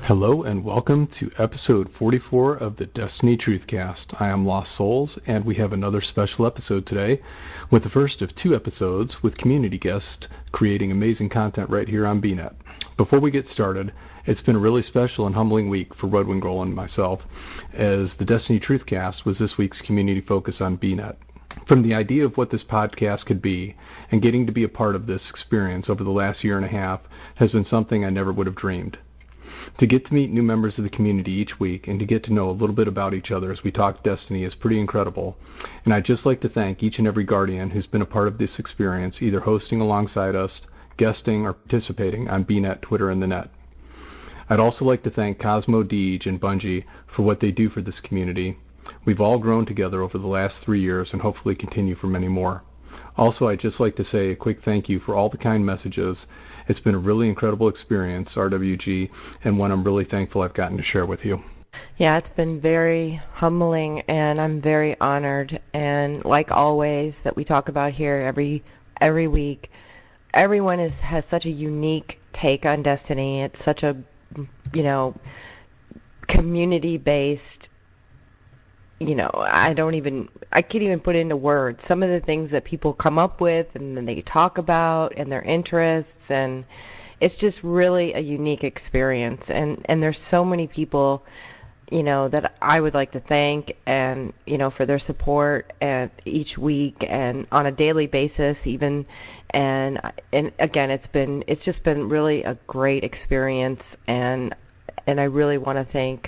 Hello and welcome to episode 44 of the Destiny Truthcast. I am Lost Souls, and we have another special episode today with the first of two episodes with community guests creating amazing content right here on bnet. Before we get started, it's been a really special and humbling week for RedWingGirl and myself, as the Destiny Truthcast was this week's community focus on bnet. From the idea of what this podcast could be and getting to be a part of this experience over the last year and a half has been something I never would have dreamed. To get to meet new members of the community each week and to get to know a little bit about each other as we talk Destiny is pretty incredible. And I'd just like to thank each and every Guardian who's been a part of this experience, either hosting alongside us, guesting, or participating on bnet, Twitter, and the net. I'd also like to thank Cosmo, DeeJ, and Bungie for what they do for this community. We've all grown together over the last 3 years and hopefully continue for many more. Also, I'd just like to say a quick thank you for all the kind messages. It's been a really incredible experience, RWG, and one I'm really thankful I've gotten to share with you. Yeah, it's been very humbling, and I'm very honored. And like always that we talk about here every week, everyone has such a unique take on Destiny. It's such a, community-based, I can't even put it into words. Some of the things that people come up with and then they talk about and their interests, and it's just really a unique experience. And there's so many people, that I would like to thank and, for their support and each week and on a daily basis even. And again, it's just been really a great experience, and I really want to thank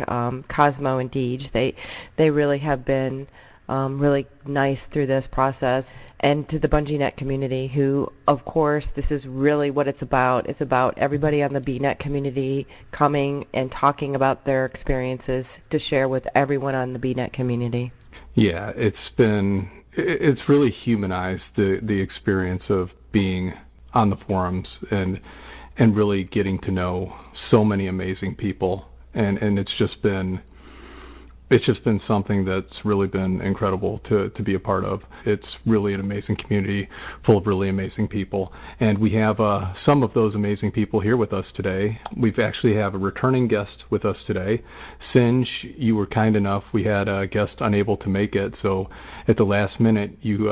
Cosmo and DeeJ. They really have been really nice through this process. And to the BungieNet community, who, of course, this is really what it's about. It's about everybody on the bnet community coming and talking about their experiences to share with everyone on the bnet community. Yeah, it's really humanized the experience of being on the forums and really getting to know so many amazing people, and it's just been something that's really been incredible to be a part of. It's really an amazing community full of really amazing people, and we have some of those amazing people here with us today. We've actually have a returning guest with us today. Synge, you were kind enough. We had a guest unable to make it, so at the last minute you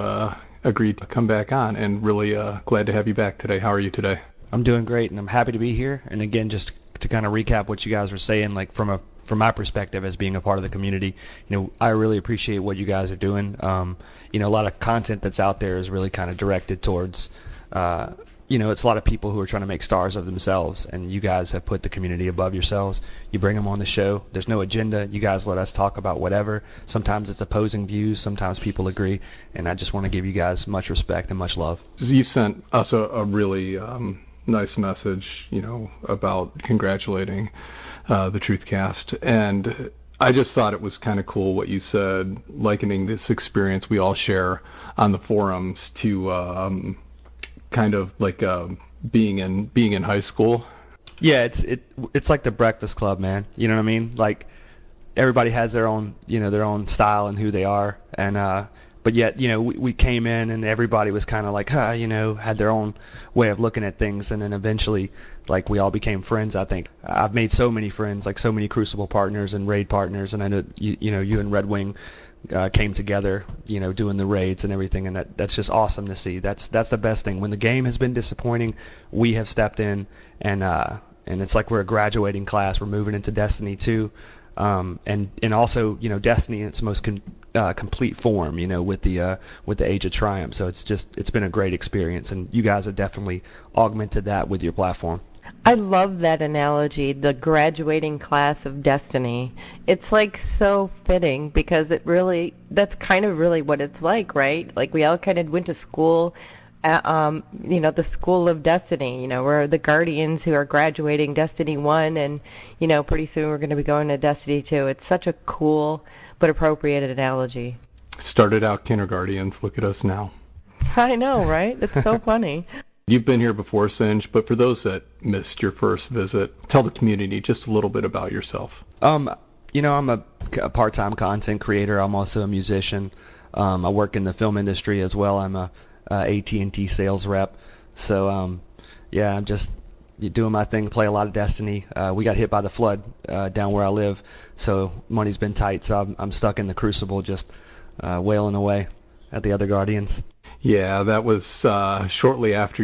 agreed to come back on, and really glad to have you back today. How are you today? I'm doing great, and I'm happy to be here. And again, just to kind of recap what you guys were saying, like from my perspective as being a part of the community, I really appreciate what you guys are doing. A lot of content that's out there is really kind of directed towards, it's a lot of people who are trying to make stars of themselves, and you guys have put the community above yourselves. You bring them on the show. There's no agenda. You guys let us talk about whatever. Sometimes it's opposing views. Sometimes people agree, and I just want to give you guys much respect and much love. You sent us a really nice message, about congratulating the Truthcast, and I just thought it was kind of cool what you said, likening this experience we all share on the forums to kind of like being in high school. Yeah, it's like the Breakfast Club, man. You know what I mean? Like everybody has their own style and who they are, and but yet, we came in and everybody was kind of like, had their own way of looking at things. And then eventually, like, we all became friends, I think. I've made so many friends, like so many Crucible partners and raid partners. And I know, you and RedWing came together, doing the raids and everything. And that's just awesome to see. That's the best thing. When the game has been disappointing, we have stepped in, and it's like we're a graduating class. We're moving into Destiny 2. And also, Destiny in its most complete form, with the Age of Triumph. So it's been a great experience, and you guys have definitely augmented that with your platform. I love that analogy, the graduating class of Destiny. It's like so fitting, because that's kind of really what it's like, right? Like we all kind of went to school, the school of Destiny. We're the Guardians who are graduating Destiny 1, and, pretty soon we're going to be going to Destiny 2. It's such a cool but appropriate analogy. Started out kindergartens, look at us now. I know, right? It's so funny. You've been here before, Synge, but for those that missed your first visit, tell the community just a little bit about yourself. I'm a part-time content creator. I'm also a musician. I work in the film industry as well. I'm a AT&T sales rep. So, I'm just doing my thing, play a lot of Destiny. We got hit by the flood down where I live, so money's been tight. So I'm stuck in the Crucible, just wailing away at the other Guardians. Yeah, that was shortly after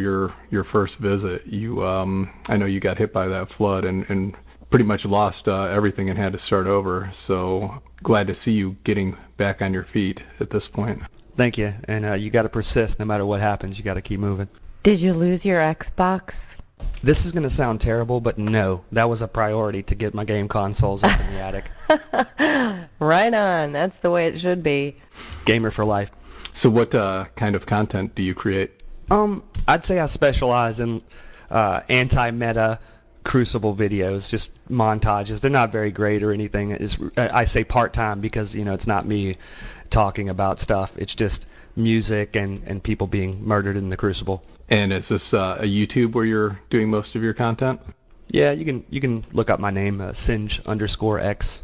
your first visit. I know you got hit by that flood and pretty much lost everything and had to start over. So glad to see you getting back on your feet at this point. Thank you. And you got to persist no matter what happens. You got to keep moving. Did you lose your Xbox? This is going to sound terrible, but no, that was a priority to get my game consoles up in the attic. Right on. That's the way it should be. Gamer for life. So what kind of content do you create? I'd say I specialize in anti-meta Crucible videos, just montages. They're not very great or anything. I say part-time because, it's not me talking about stuff. It's just music and people being murdered in the Crucible. And is this a YouTube where you're doing most of your content? Yeah, you can look up my name, Synge_X.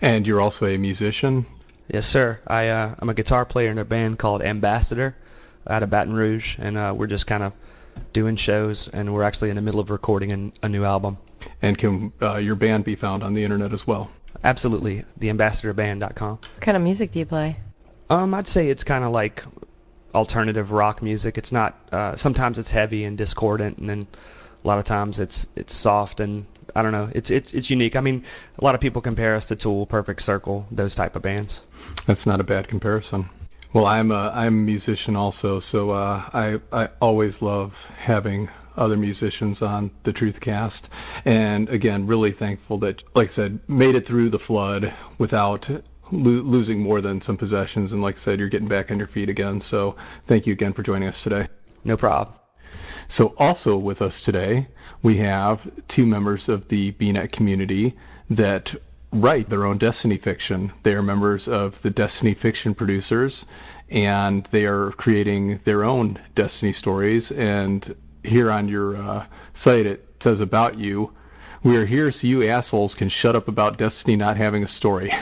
And you're also a musician? Yes, sir. I'm a guitar player in a band called Ambassador out of Baton Rouge, and we're just kind of doing shows, and we're actually in the middle of recording a new album. And can your band be found on the internet as well? Absolutely, theambassadorband.com. What kind of music do you play? I'd say it's kind of like alternative rock music. It's not. Sometimes it's heavy and discordant, and then a lot of times it's soft and I don't know. It's unique. I mean, a lot of people compare us to Tool, Perfect Circle, those type of bands. That's not a bad comparison. Well, I'm a musician also, so I always love having other musicians on the Truthcast. And again, really thankful that, like I said, made it through the flood without losing more than some possessions. And like I said, you're getting back on your feet again. So thank you again for joining us today. No problem. So also with us today, we have two members of the bnet community that write their own Destiny fiction. They are members of the Destiny fiction producers, and they are creating their own Destiny stories. And here on your site, it says about you, "We are here so you assholes can shut up about Destiny not having a story.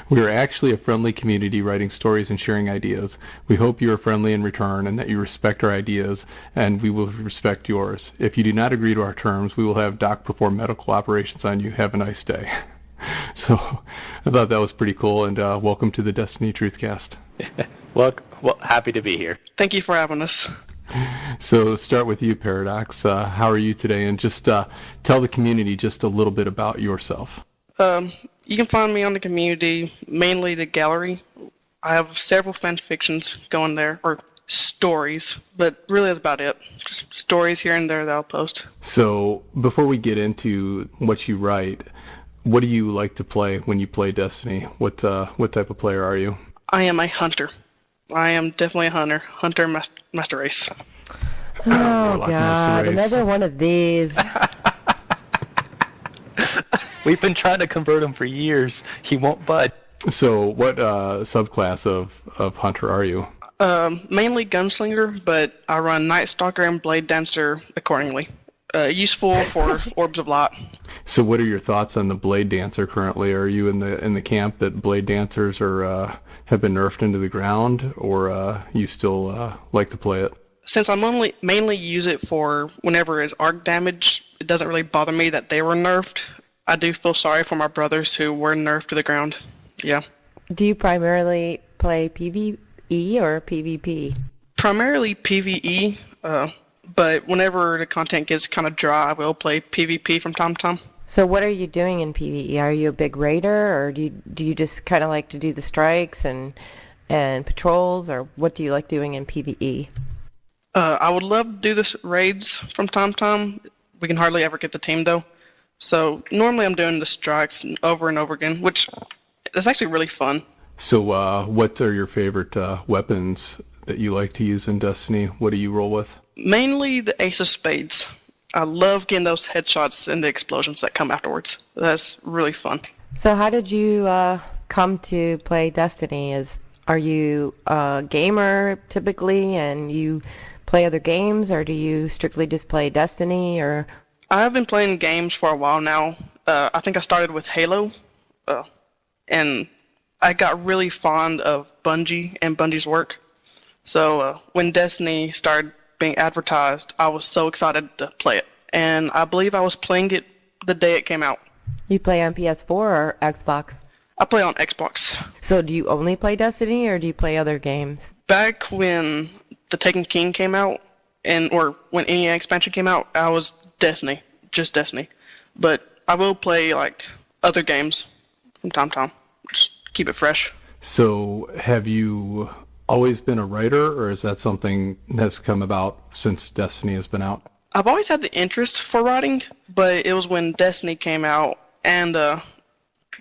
We are actually a friendly community writing stories and sharing ideas. We hope you are friendly in return and that you respect our ideas, and we will respect yours. If you do not agree to our terms, we will have Doc perform medical operations on you. Have a nice day." So I thought that was pretty cool, and welcome to the Destiny Truthcast. Well, happy to be here. Thank you for having us. So start with you, Paradox. How are you today? And just tell the community just a little bit about yourself. You can find me on the community, mainly the gallery. I have several fan fictions going there, or stories, but really that's about it. Just stories here and there that I'll post. So before we get into what you write, what do you like to play when you play Destiny? What type of player are you? I am a hunter. I am definitely a hunter. Hunter master race. Oh, God, another one of these. We've been trying to convert him for years. He won't bud. So what subclass of hunter are you? Mainly gunslinger, but I run Night Stalker and Blade Dancer accordingly. Useful for Orbs of Light. So what are your thoughts on the Blade Dancer currently? Are you in the camp that Blade Dancers are have been nerfed into the ground, or you still like to play it? Since I mainly use it for whenever it's arc damage, it doesn't really bother me that they were nerfed. I do feel sorry for my brothers who were nerfed to the ground. Yeah. Do you primarily play PvE or PvP? Primarily PvE, but whenever the content gets kind of dry, I will play PvP from time to time. So what are you doing in PvE? Are you a big raider, or do you just kind of like to do the strikes and patrols, or what do you like doing in PvE? I would love to do the raids from time to time. We can hardly ever get the team, though. So normally I'm doing the strikes over and over again, which is actually really fun. So what are your favorite weapons that you like to use in Destiny? What do you roll with? Mainly the Ace of Spades. I love getting those headshots and the explosions that come afterwards. That's really fun. So how did you come to play Destiny? Are you a gamer typically and you play other games, or do you strictly just play Destiny? Or I've been playing games for a while now. I think I started with Halo, and I got really fond of Bungie and Bungie's work. So when Destiny started being advertised, I was so excited to play it. and I believe I was playing it the day it came out. You play on PS4 or Xbox? I play on Xbox. So do you only play Destiny, or do you play other games? Back when the Taken King came out, or when any expansion came out, I was Destiny, just Destiny. But I will play like other games from time to time, just keep it fresh. So have you always been a writer, or is that something that's come about since Destiny has been out? I've always had the interest for writing, but it was when Destiny came out, and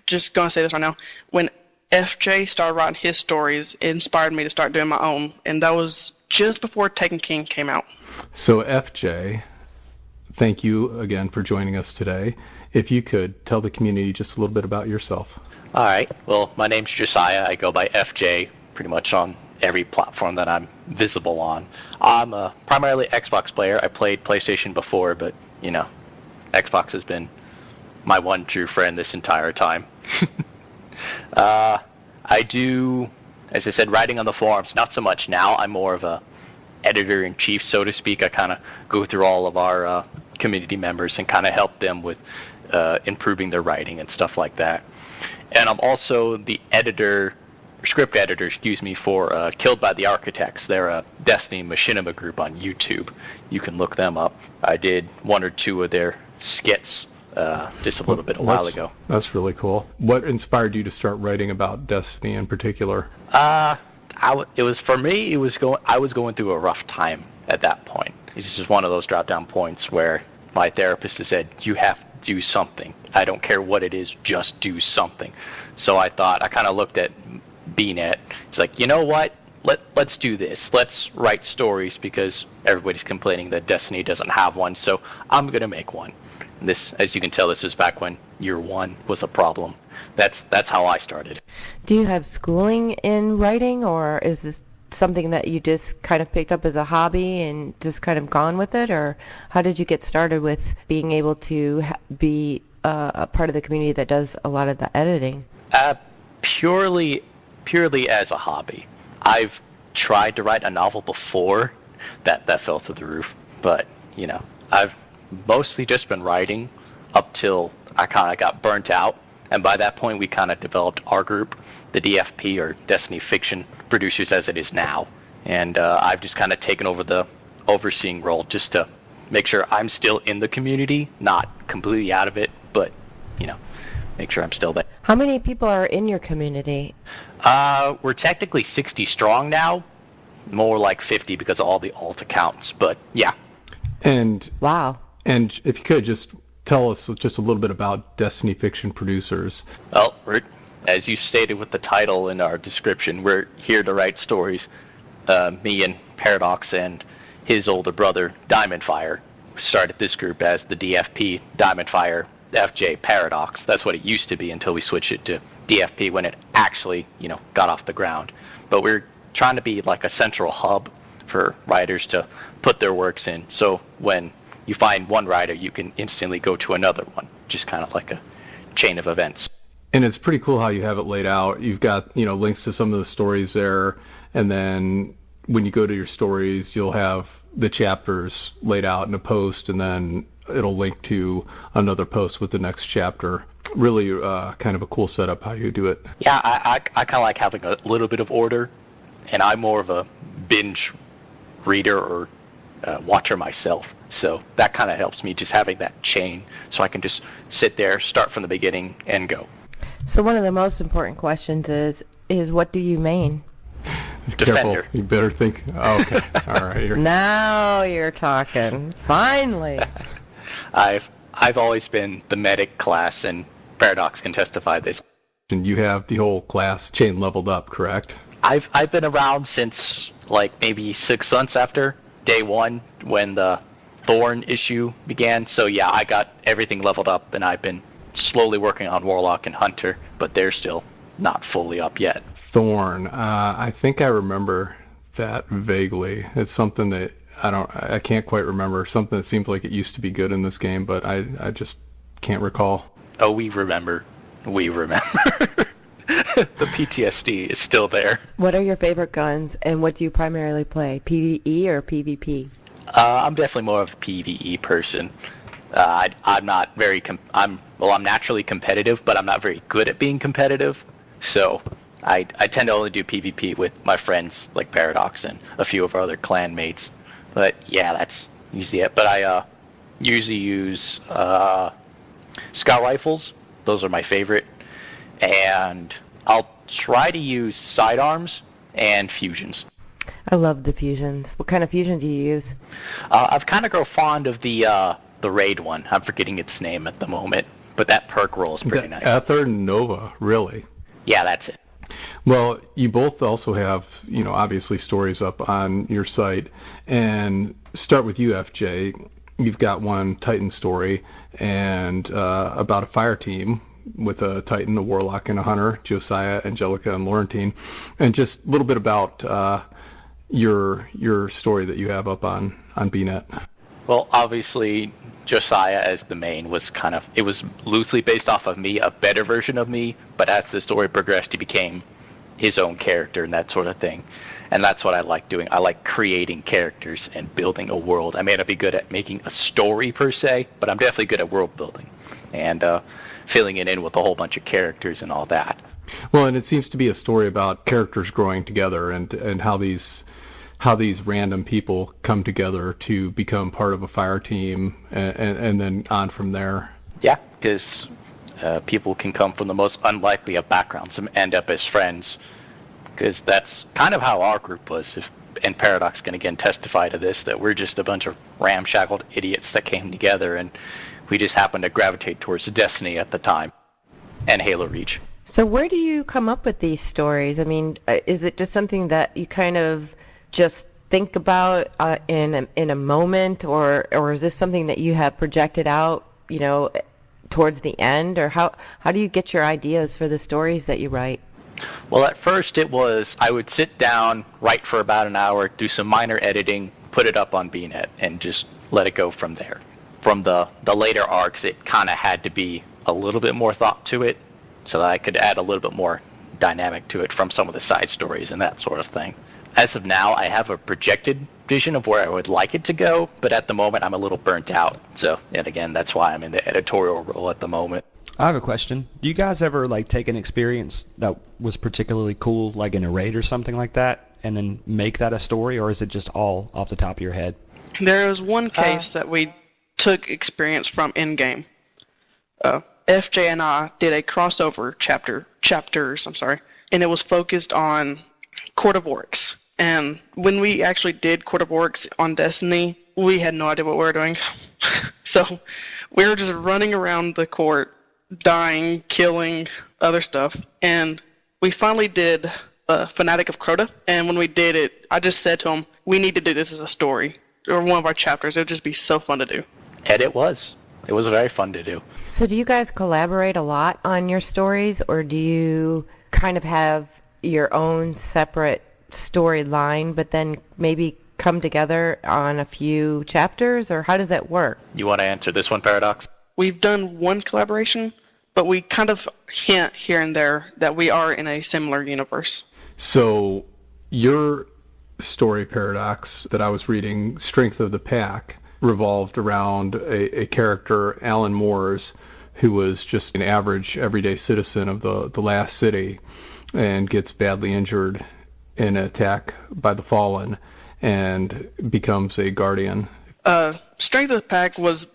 just going to say this right now, when FJ started writing his stories, it inspired me to start doing my own, and that was just before Taken King came out. So FJ, thank you again for joining us today. If you could tell the community just a little bit about yourself. All right. Well, my name's Josiah. I go by FJ pretty much on every platform that I'm visible on. I'm a primarily Xbox player. I played PlayStation before, but, Xbox has been my one true friend this entire time. I do, as I said, writing on the forums. Not so much now. I'm more of a editor-in-chief, so to speak. I kind of go through all of our community members and kind of help them with improving their writing and stuff like that. And I'm also the script editor, for Killed by the Architects. They're a Destiny machinima group on YouTube. You can look them up. I did one or two of their skits just a little bit a while ago. That's really cool. What inspired you to start writing about Destiny in particular? It was for me. I was going through a rough time at that point. It's just one of those drop-down points where my therapist has said, "You have to do something. I don't care what it is. Just do something." So I kind of looked at bnet. It's like, you know what? Let's do this. Let's write stories because everybody's complaining that Destiny doesn't have one. So I'm gonna make one. This, as you can tell, this is back when year one was a problem. That's how I started. Do you have schooling in writing, or is this something that you just kind of picked up as a hobby and just kind of gone with it, or how did you get started with being able to be a part of the community that does a lot of the editing? Purely as a hobby. I've tried to write a novel before that fell through the roof, but I've mostly just been writing up till I kind of got burnt out, and by that point we kind of developed our group, the DFP, or Destiny Fiction Producers as it is now, and I've just kind of taken over the overseeing role just to make sure I'm still in the community, not completely out of it, but make sure I'm still there. How many people are in your community? We're technically 60 strong now, more like 50 because of all the alt accounts, but yeah. And wow. And if you could just tell us just a little bit about Destiny Fiction Producers. Well, as you stated with the title in our description, we're here to write stories. Me and Paradox and his older brother, Diamondfire, started this group as the DFP, Diamondfire, FJ, Paradox. That's what it used to be until we switched it to DFP when it actually, got off the ground. But we're trying to be like a central hub for writers to put their works in. So when you find one writer, you can instantly go to another one, just kind of like a chain of events. And it's pretty cool how you have it laid out. You've got, links to some of the stories there, and then when you go to your stories, you'll have the chapters laid out in a post, and then it'll link to another post with the next chapter. Really kind of a cool setup how you do it. Yeah, I kind of like having a little bit of order, and I'm more of a binge reader or watcher myself. So that kind of helps me, just having that chain, so I can just sit there, start from the beginning, and go. So one of the most important questions is what do you main? Defender. Careful. You better think. Oh, okay. All right. Now you're talking. Finally. I've always been the medic class, and Paradox can testify this. And you have the whole class chain leveled up, correct? I've been around since like maybe 6 months after day one when the Thorn issue began. So yeah, I got everything leveled up, and I've been slowly working on Warlock and Hunter, but they're still not fully up yet. Thorn. I think I remember that vaguely. It's something that I can't quite remember. Something that seems like it used to be good in this game, but I just can't recall. Oh, we remember. The PTSD is still there. What are your favorite guns, and what do you primarily play, PvE or PvP? I'm definitely more of a PvE person. I'm not very. I'm naturally competitive, but I'm not very good at being competitive. So I tend to only do PvP with my friends like Paradox and a few of our other clan mates. But yeah, that's usually it. But I usually use scout rifles. Those are my favorite, and I'll try to use sidearms and fusions. I love the fusions. What kind of fusion do you use? I've kind of grown fond of the raid one. I'm forgetting its name at the moment, but that perk roll is pretty nice. Ether Nova, really? Yeah, that's it. Well, you both also have, obviously stories up on your site. And start with you, FJ. You've got one Titan story and about a fire team with a Titan, a Warlock, and a Hunter, Josiah, Angelica, and Laurentine. And just a little bit about your story that you have up on bnet. Well, obviously, Josiah as the main was it was loosely based off of me, a better version of me, but as the story progressed, he became his own character and that sort of thing. And that's what I like doing. I like creating characters and building a world. I may not be good at making a story per se, but I'm definitely good at world building and filling it in with a whole bunch of characters and all that. Well, and it seems to be a story about characters growing together and how these random people come together to become part of a fire team and then on from there. Yeah, because people can come from the most unlikely of backgrounds and end up as friends, because that's kind of how our group was. And Paradox can again testify to this, that we're just a bunch of ramshackled idiots that came together, and we just happened to gravitate towards Destiny at the time and Halo Reach. So where do you come up with these stories? I mean, is it just something that you kind of just think about in a moment, or is this something that you have projected out, towards the end, or how do you get your ideas for the stories that you write? Well, at first it was I would sit down, write for about an hour, do some minor editing, put it up on bnet, and just let it go from there. From the later arcs, it kind of had to be a little bit more thought to it, so that I could add a little bit more dynamic to it from some of the side stories and that sort of thing. As of now, I have a projected vision of where I would like it to go, but at the moment I'm a little burnt out. So, and again, that's why I'm in the editorial role at the moment. I have a question. Do you guys ever take an experience that was particularly cool, like in a raid or something like that, and then make that a story, or is it just all off the top of your head? There was one case that we took experience from in-game. FJ and I did a crossover chapters, and it was focused on Court of Oryx. And when we actually did Court of Oryx on Destiny, we had no idea what we were doing. So we were just running around the court, dying, killing, other stuff. And we finally did Fanatic of Crota. And when we did it, I just said to him, we need to do this as a story, or one of our chapters. It would just be so fun to do. And it was. It was very fun to do. So do you guys collaborate a lot on your stories, or do you kind of have your own separate storyline, but then maybe come together on a few chapters, or how does that work? You want to answer this one, Paradox? We've done one collaboration, but we kind of hint here and there that we are in a similar universe. So your story, Paradox, that I was reading, Strength of the Pack, revolved around a character, Alan Moores, who was just an average, everyday citizen of the last city and gets badly injured in an attack by the Fallen and becomes a guardian. Strength of the Pack was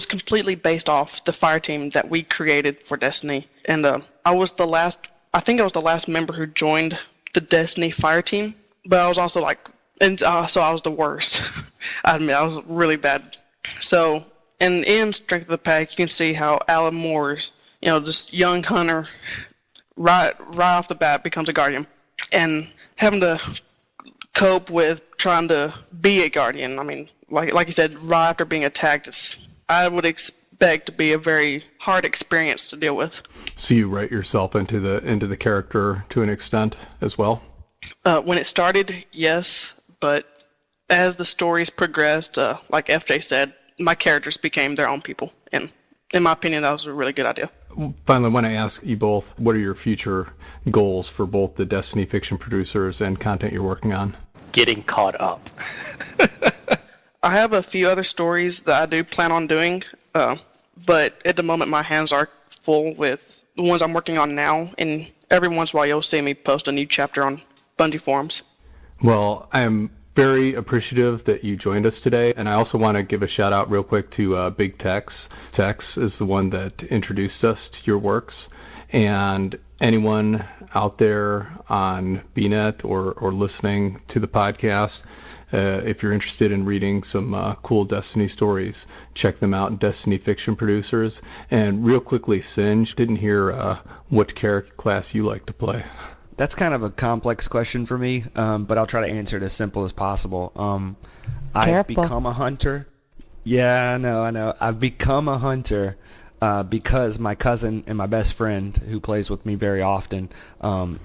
completely based off the fire team that we created for Destiny, and I was the last member who joined the Destiny fire team, but I was also so I was the worst. I admit, I was really bad. So, and in Strength of the Pack, you can see how Alan Moore's, this young hunter, right off the bat becomes a guardian, and having to cope with trying to be a guardian. I mean, like you said, right after being attacked, I would expect to be a very hard experience to deal with. So you write yourself into the character to an extent as well? When it started, yes, but as the stories progressed, like FJ said, my characters became their own people, and in my opinion, that was a really good idea. Finally, I want to ask you both, what are your future goals for both the Destiny fiction producers and content you're working on? Getting caught up. I have a few other stories that I do plan on doing, but at the moment my hands are full with the ones I'm working on now, and every once in a while you'll see me post a new chapter on Bungie forums. Well, I'm very appreciative that you joined us today, and I also want to give a shout out real quick to Big Tex. Tex is the one that introduced us to your works, and anyone out there on bnet or listening to the podcast, if you're interested in reading some cool Destiny stories, check them out, Destiny Fiction Producers. And real quickly, Synge, didn't hear what character class you like to play. That's kind of a complex question for me, but I'll try to answer it as simple as possible. I've become a hunter. Yeah, I know. I've become a hunter because my cousin and my best friend, who plays with me very often,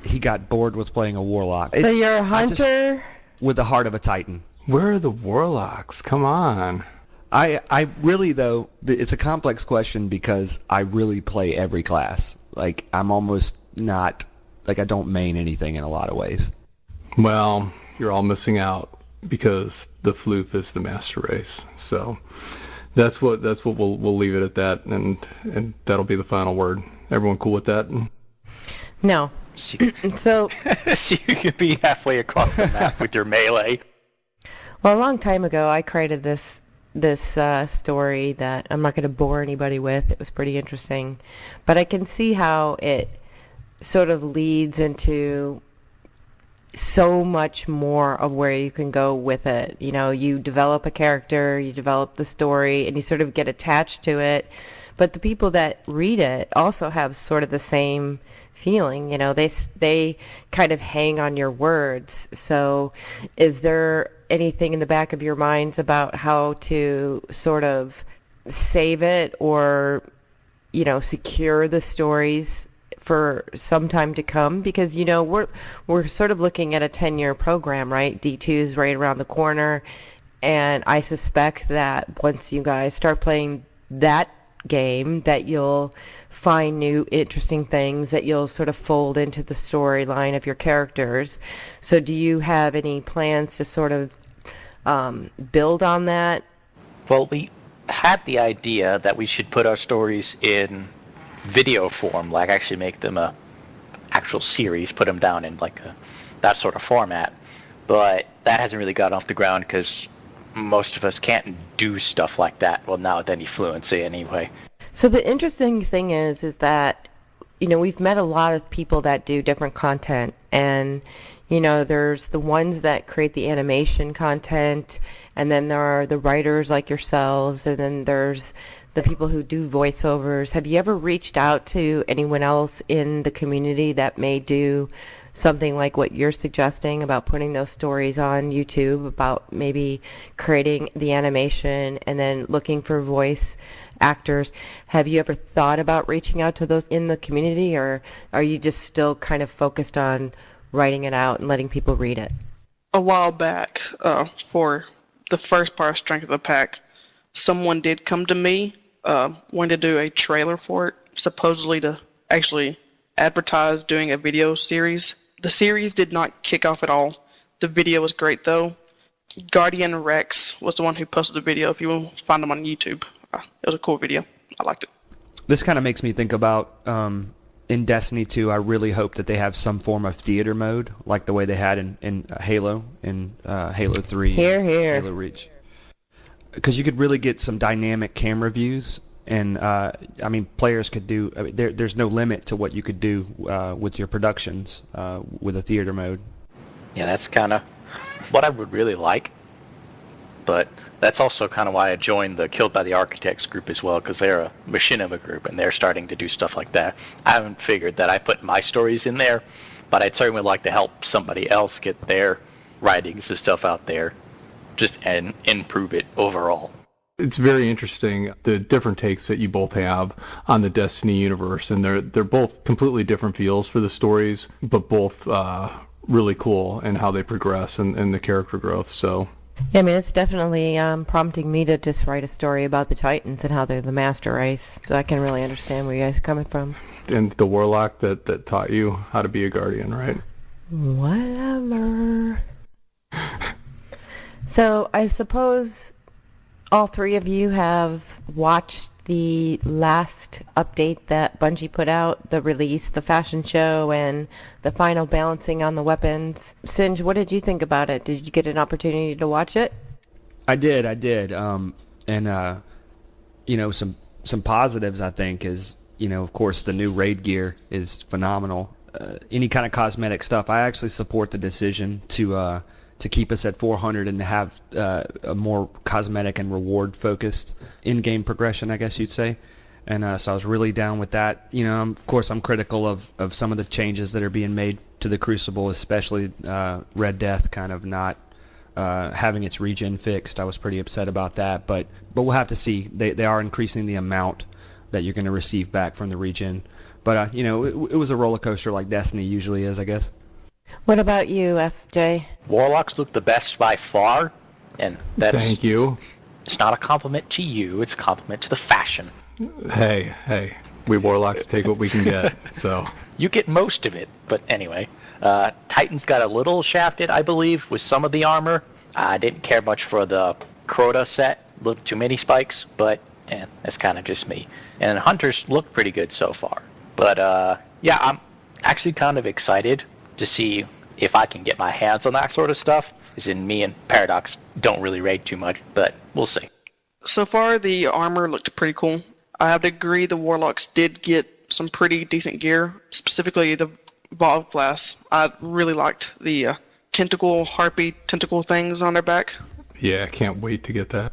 he got bored with playing a warlock. So you're a hunter? With the heart of a titan. Where are the warlocks? Come on. I really, though, it's a complex question because I really play every class. Like, I'm almost not, like, I don't main anything in a lot of ways. Well, you're all missing out because the floof is the master race. So that's what we'll leave it at that, and that'll be the final word. Everyone cool with that? No. So you could be halfway across the map with your melee. Well, a long time ago, I created this story that I'm not going to bore anybody with. It was pretty interesting, but I can see how it sort of leads into so much more of where you can go with it. You know, you develop a character, you develop the story, and you sort of get attached to it. But the people that read it also have sort of the same feeling. You know, they kind of hang on your words. So is there anything in the back of your minds about how to sort of save it or, you know, secure the stories for some time to come? Because, you know, we're sort of looking at a 10-year program, right? D2 is right around the corner, and I suspect that once you guys start playing that game, that you'll find new interesting things that you'll sort of fold into the storyline of your characters. So do you have any plans to sort of build on that? Well, we had the idea that we should put our stories in video form, like actually make them a actual series, put them down in like that sort of format. But that hasn't really got off the ground because most of us can't do stuff like that. Well, not with any fluency anyway. So the interesting thing is that, you know, we've met a lot of people that do different content, and, you know, there's the ones that create the animation content, and then there are the writers like yourselves, and then there's the people who do voiceovers. Have you ever reached out to anyone else in the community that may do something like what you're suggesting about putting those stories on YouTube, about maybe creating the animation and then looking for voice actors? Have you ever thought about reaching out to those in the community, or are you just still kind of focused on writing it out and letting people read it? A while back, for the first part of Strength of the Pack, someone did come to me, wanting to do a trailer for it, supposedly to actually advertise doing a video series. The series did not kick off at all. The video was great, though. Guardian Rex was the one who posted the video. If you will find them on YouTube, it was a cool video. I liked it. This kind of makes me think about in Destiny 2, I really hope that they have some form of theater mode, like the way they had in Halo, in Halo 3, Here. Halo Reach. Because you could really get some dynamic camera views, and I mean, players could do. I mean, there's no limit to what you could do with your productions with a theater mode. Yeah, that's kind of what I would really like. But that's also kind of why I joined the Killed by the Architects group as well, because they're a machinima group, and they're starting to do stuff like that. I haven't figured that I put my stories in there, but I'd certainly like to help somebody else get their writings and stuff out there, just and improve it overall. It's very interesting, the different takes that you both have on the Destiny universe, and they're both completely different feels for the stories, but both really cool in how they progress and the character growth. So yeah, I mean, it's definitely prompting me to just write a story about the Titans and how they're the master race, so I can really understand where you guys are coming from. And the warlock that taught you how to be a guardian, right? Whatever. So I suppose All three of you have watched the last update that Bungie put out, the release, the fashion show, and the final balancing on the weapons. Synge, what did you think about it? Did you get an opportunity to watch it? I did. Some positives, I think, is, of course, the new raid gear is phenomenal. Any kind of cosmetic stuff, I actually support the decision to keep us at 400 and to have a more cosmetic and reward-focused in-game progression, I guess you'd say. And so I was really down with that. Of course, I'm critical of some of the changes that are being made to the Crucible, especially Red Death kind of not having its regen fixed. I was pretty upset about that, but we'll have to see. They are increasing the amount that you're going to receive back from the regen. But, it was a roller coaster like Destiny usually is, I guess. What about you, FJ? Warlocks look the best by far, and that's... Thank you. It's not a compliment to you, it's a compliment to the fashion. Hey, we Warlocks take what we can get, so... You get most of it, but anyway. Titan's got a little shafted, I believe, with some of the armor. I didn't care much for the Crota set, a little too many spikes, but that's kind of just me. And Hunters look pretty good so far. But yeah, I'm actually kind of excited to see if I can get my hands on that sort of stuff. As in, me and Paradox don't really raid too much, but we'll see. So far, the armor looked pretty cool. I have to agree the Warlocks did get some pretty decent gear, specifically the Vault Glass. I really liked the harpy tentacle things on their back. Yeah, I can't wait to get that.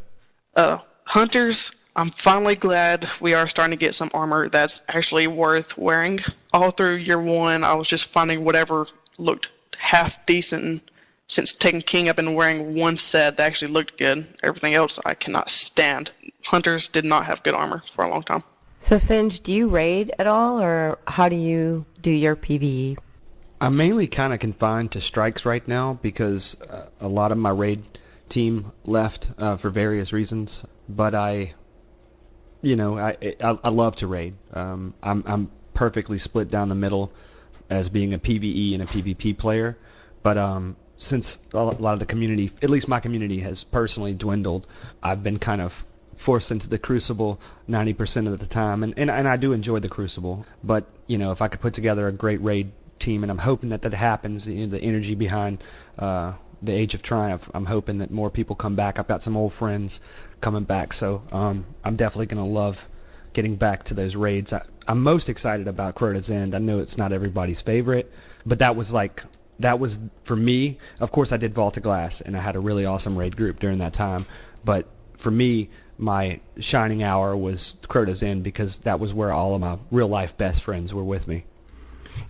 Hunters, I'm finally glad we are starting to get some armor that's actually worth wearing. All through year one, I was just finding whatever looked half decent. Since taking King, I've been wearing one set that actually looked good. Everything else I cannot stand. Hunters did not have good armor for a long time. So, Synge, do you raid at all, or how do you do your PvE? I'm mainly kind of confined to strikes right now because a lot of my raid team left for various reasons. But I love to raid. I'm perfectly split down the middle as being a PvE and a PvP player. But since a lot of the community, at least my community, has personally dwindled, I've been kind of forced into the Crucible 90% of the time. And I do enjoy the Crucible. But, if I could put together a great raid team, and I'm hoping that happens, the energy behind the Age of Triumph, I'm hoping that more people come back. I've got some old friends coming back, so I'm definitely going to love getting back to those raids. I'm most excited about Crota's End. I know it's not everybody's favorite, but that was for me. Of course, I did Vault of Glass, and I had a really awesome raid group during that time, but for me, my shining hour was Crota's End because that was where all of my real-life best friends were with me.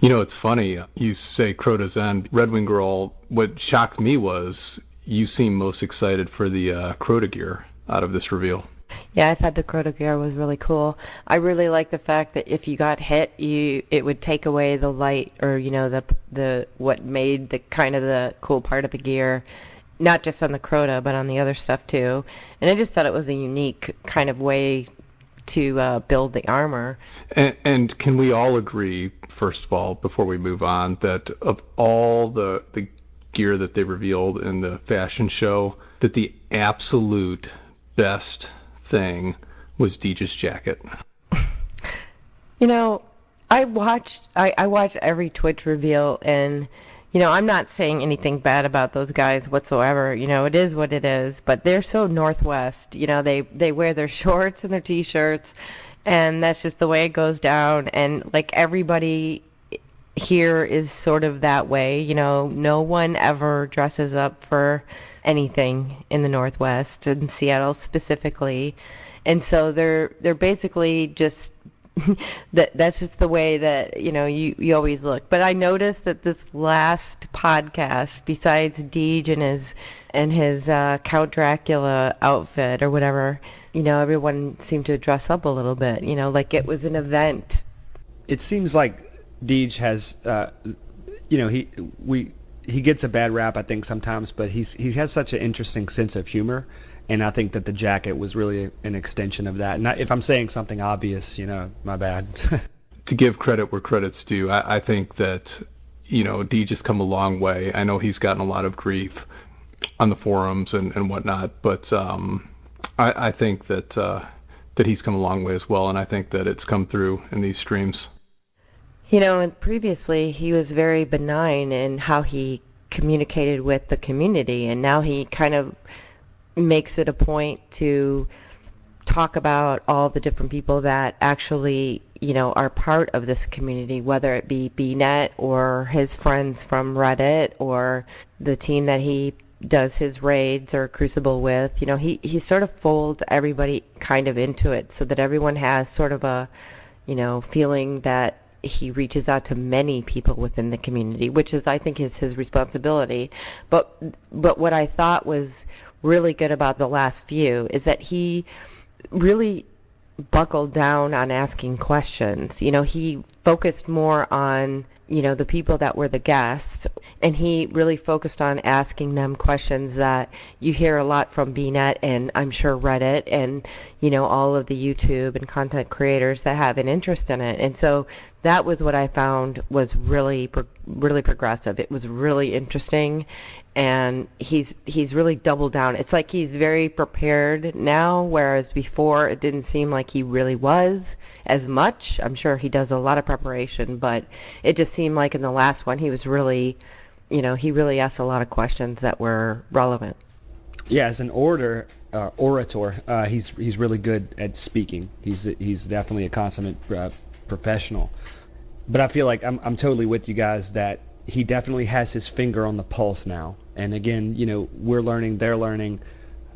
It's funny, you say Crota's End. RedWingGirl, what shocked me was you seem most excited for the Crota gear out of this reveal. Yeah, I thought the Crota gear was really cool. I really like the fact that if you got hit, it would take away the light, or the what made the kind of the cool part of the gear, not just on the Crota but on the other stuff too. And I just thought it was a unique kind of way to build the armor. And can we all agree, first of all, before we move on, that of all the gear that they revealed in the fashion show, that the absolute best thing was DeeJ's jacket? I watch every Twitch reveal, and I'm not saying anything bad about those guys whatsoever. It is what it is, but they're so Northwest. They wear their shorts and their t-shirts, and that's just the way it goes down. And like everybody here is sort of that way. No one ever dresses up for anything in the Northwest, in Seattle specifically. And so they're basically just that's just the way that you always look. But I noticed that this last podcast, besides DeeJ and his Count Dracula outfit or whatever, everyone seemed to dress up a little bit, like it was an event. It seems like DeeJ has he gets a bad rap, I think, sometimes, but he has such an interesting sense of humor. And I think that the jacket was really an extension of that. And if I'm saying something obvious, my bad. To give credit where credit's due, I think that, DeeJ has come a long way. I know he's gotten a lot of grief on the forums and whatnot, but I think that that he's come a long way as well, and I think that it's come through in these streams. You know, and previously he was very benign in how he communicated with the community, and now he kind of makes it a point to talk about all the different people that actually, you know, are part of this community, whether it be bnet or his friends from Reddit or the team that he does his raids or Crucible with. You know, he sort of folds everybody kind of into it so that everyone has sort of a, you know, feeling that he reaches out to many people within the community, which is, I think, is his responsibility. But what I thought was really good about the last few is that he really buckled down on asking questions. You know, he focused more on, you know, the people that were the guests, and he really focused on asking them questions that you hear a lot from bnet and I'm sure Reddit and, you know, all of the YouTube and content creators that have an interest in it. And so that was what I found was really progressive. It was really interesting, and he's really doubled down. It's like he's very prepared now, whereas before it didn't seem like he really was as much. I'm sure he does a lot of preparation, but it just seemed like in the last one he was really, you know, he really asked a lot of questions that were relevant. Yeah, as an orator, he's really good at speaking. He's definitely a consummate professional. But I feel like I'm totally with you guys that he definitely has his finger on the pulse now. And again, you know, we're learning, they're learning.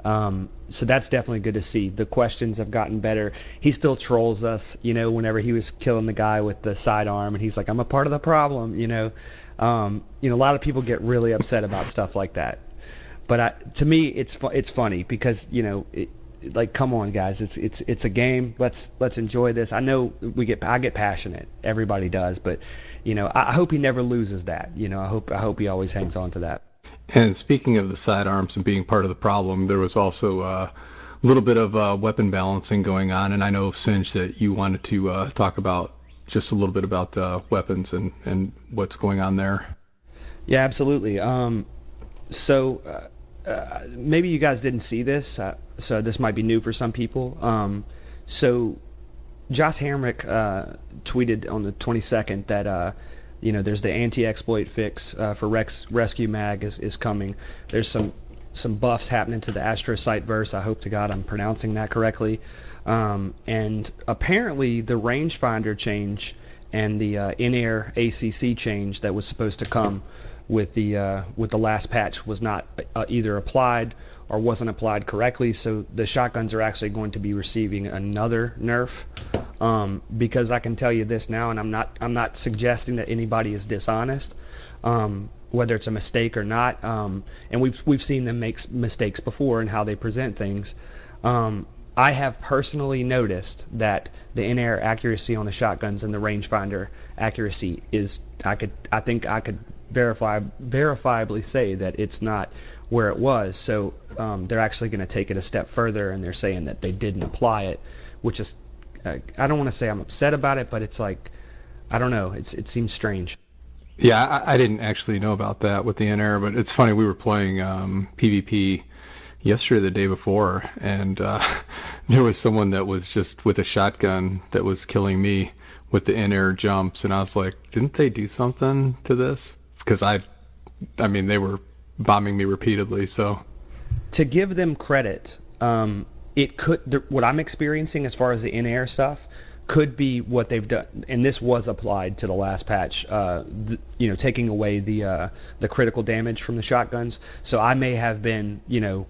So that's definitely good to see. The questions have gotten better. He still trolls us, you know, whenever he was killing the guy with the sidearm, and he's like, I'm a part of the problem, you know. A lot of people get really upset about stuff like that. But to me, it's funny because, you know, like, come on, guys, it's a game. Let's enjoy this. I know I get passionate. Everybody does, but, you know, I hope he never loses that. You know, I hope he always hangs on to that. And speaking of the sidearms and being part of the problem, there was also a little bit of weapon balancing going on, and I know, Synge, that you wanted to talk about just a little bit about weapons and what's going on there. Yeah, absolutely. So maybe you guys didn't see this, so this might be new for some people. So Josh Hamrick tweeted on the 22nd that you know, there's the anti-exploit fix for Rescue Mag is coming. There's some buffs happening to the Astrocyte verse. I hope to God I'm pronouncing that correctly. And apparently the rangefinder change and the in-air ACC change that was supposed to come with the last patch was not either applied or wasn't applied correctly. So the shotguns are actually going to be receiving another nerf. Because I can tell you this now, and I'm not suggesting that anybody is dishonest, whether it's a mistake or not. And we've seen them make mistakes before in how they present things. I have personally noticed that the in-air accuracy on the shotguns and the rangefinder accuracy is, I think I could verifiably say that it's not where it was. So they're actually going to take it a step further, and they're saying that they didn't apply it, which is, I don't want to say I'm upset about it, but it's like, I don't know, it seems strange. Yeah, I didn't actually know about that with the in-air, but it's funny, we were playing PvP yesterday, the day before, and there was someone that was just with a shotgun that was killing me with the in-air jumps, and I was like, didn't they do something to this? Because I mean, they were bombing me repeatedly, so. To give them credit, it could, what I'm experiencing as far as the in-air stuff could be what they've done, and this was applied to the last patch, you know, taking away the critical damage from the shotguns. So I may have been, you know,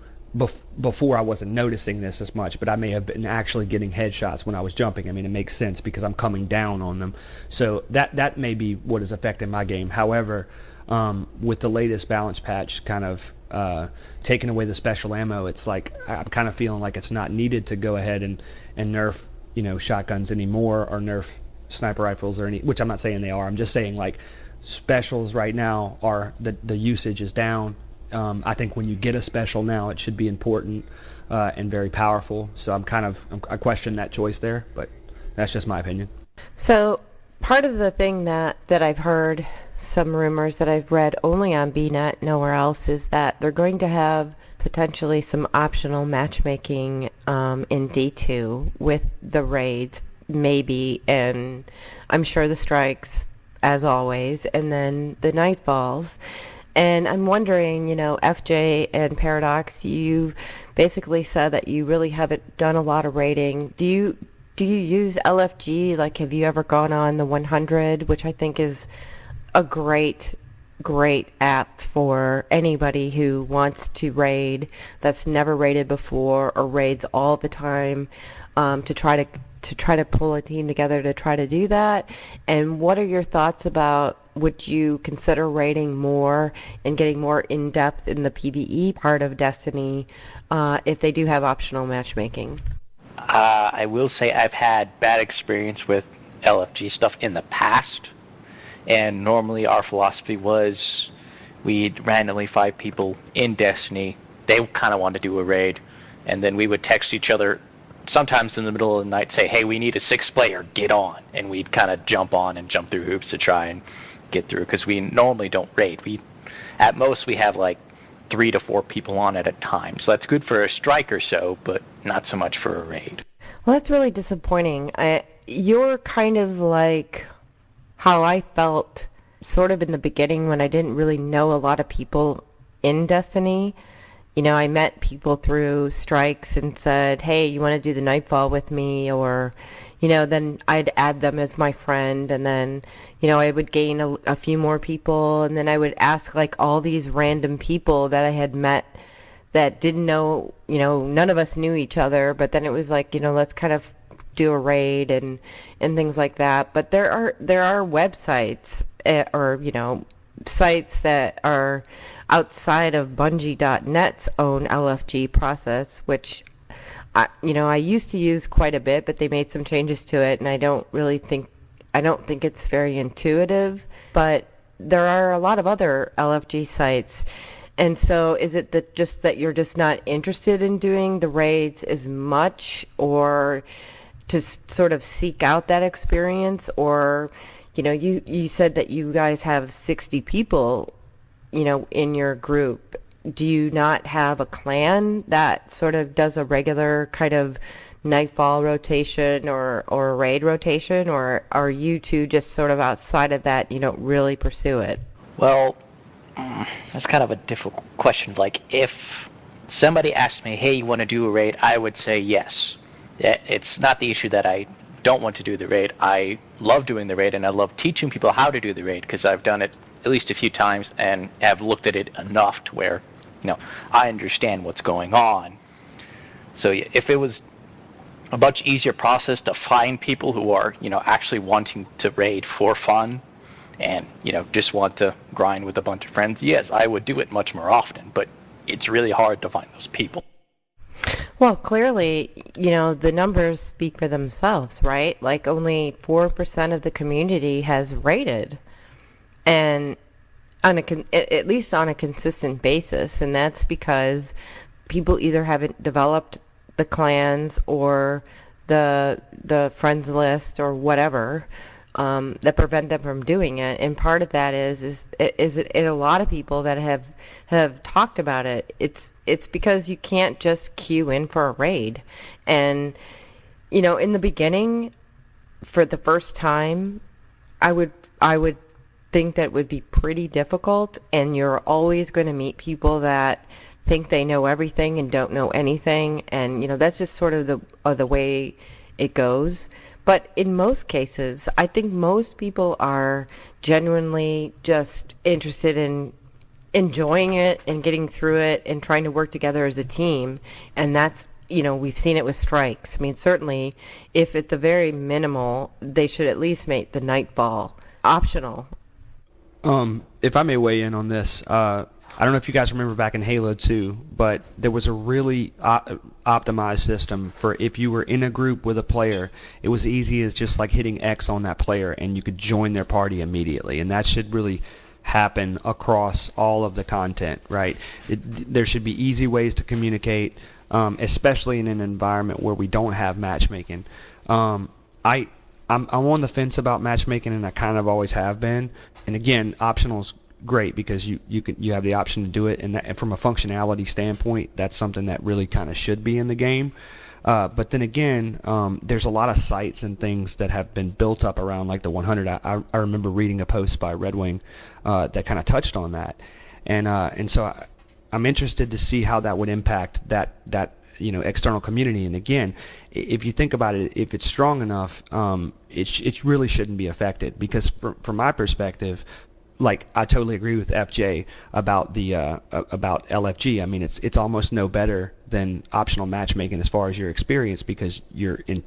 before I wasn't noticing this as much, but I may have been actually getting headshots when I was jumping. I mean, it makes sense because I'm coming down on them. So that may be what is affecting my game. However, with the latest balance patch kind of taking away the special ammo, it's like I'm kind of feeling like it's not needed to go ahead and nerf, you know, shotguns anymore, or nerf sniper rifles or any, which I'm not saying they are. I'm just saying, like, specials right now are the usage is down. I think when you get a special now, it should be important and very powerful. So I question that choice there, but that's just my opinion. So part of the thing that I've heard, some rumors that I've read only on bnet, nowhere else, is that they're going to have potentially some optional matchmaking in D2 with the raids, maybe, and I'm sure the strikes, as always, and then the nightfalls. And I'm wondering, FJ and Paradox, you basically said that you really haven't done a lot of raiding. Do you use LFG? Like, have you ever gone on the 100, which I think is a great app for anybody who wants to raid, that's never raided before or raids all the time, to try to pull a team together to try to do that? And what are your thoughts about, would you consider raiding more and getting more in-depth in the PvE part of Destiny if they do have optional matchmaking? I will say I've had bad experience with LFG stuff in the past, and normally our philosophy was we'd randomly find people in Destiny. They kind of wanted to do a raid, and then we would text each other sometimes in the middle of the night, say, hey, we need a 6th player, get on. And we'd kind of jump on and jump through hoops to try and get through, because we normally don't raid. At most, we have like 3 to 4 people on at a time. So that's good for a strike or so, but not so much for a raid. Well, that's really disappointing. You're kind of like how I felt sort of in the beginning when I didn't really know a lot of people in Destiny. I met people through strikes and said, hey, you want to do the Nightfall with me? Or, then I'd add them as my friend, and then, I would gain a few more people, and then I would ask like all these random people that I had met that didn't know, none of us knew each other, but then it was like, let's kind of do a raid and things like that. But there are websites or sites that are outside of Bungie.net's own LFG process, which I used to use quite a bit, but they made some changes to it, and I don't think it's very intuitive. But there are a lot of other LFG sites. And so is it that you're just not interested in doing the raids as much, or to sort of seek out that experience? Or, you said that you guys have 60 people, in your group. Do you not have a clan that sort of does a regular kind of nightfall rotation or raid rotation? Or are you two just sort of outside of that, you don't really pursue it? Well, that's kind of a difficult question. Like, if somebody asked me, hey, you want to do a raid, I would say yes. It's not the issue that I don't want to do the raid. I love doing the raid, and I love teaching people how to do the raid, because I've done it at least a few times and have looked at it enough to where, I understand what's going on. So if it was a much easier process to find people who are, actually wanting to raid for fun, and, just want to grind with a bunch of friends, yes, I would do it much more often, but it's really hard to find those people. Well, clearly, the numbers speak for themselves, right? Like, only 4% of the community has raided, and at least on a consistent basis, and that's because people either haven't developed the clans or the friends list or whatever, that prevent them from doing it. And part of that is a lot of people that have talked about it. It's because you can't just queue in for a raid. And in the beginning, for the first time, I would think that would be pretty difficult, and you're always going to meet people that think they know everything and don't know anything, and that's just sort of the way it goes. But in most cases, I think most people are genuinely just interested in enjoying it and getting through it and trying to work together as a team. And that's, we've seen it with strikes. I mean, certainly, if at the very minimal, they should at least make the nightfall optional. If I may weigh in on this, I don't know if you guys remember back in Halo 2, but there was a really optimized system for if you were in a group with a player, it was easy as just like hitting X on that player and you could join their party immediately. And that should really happen across all of the content, right? There should be easy ways to communicate, especially in an environment where we don't have matchmaking. I'm on the fence about matchmaking, and I kind of always have been. And again, optional great because you have the option to do it, and from a functionality standpoint, that's something that really kind of should be in the game. But then again, there's a lot of sites and things that have been built up around like the 100. I remember reading a post by RedWing that kind of touched on that, and so I'm interested to see how that would impact that external community. And again, if you think about it, if it's strong enough, it really shouldn't be affected, because from my perspective, like, I totally agree with FJ about the about LFG. I mean, it's almost no better than optional matchmaking as far as your experience, because you're in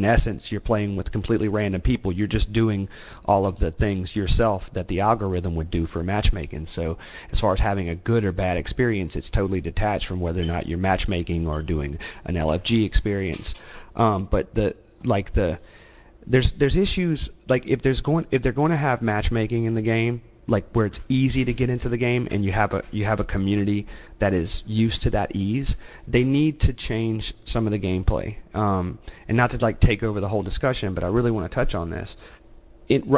essence, you're playing with completely random people. You're just doing all of the things yourself that the algorithm would do for matchmaking. So as far as having a good or bad experience, it's totally detached from whether or not you're matchmaking or doing an LFG experience. But there's issues, like if they're going to have matchmaking in the game, like where it's easy to get into the game and you have a community that is used to that ease, they need to change some of the gameplay. And not to like take over the whole discussion, but I really want to touch on this.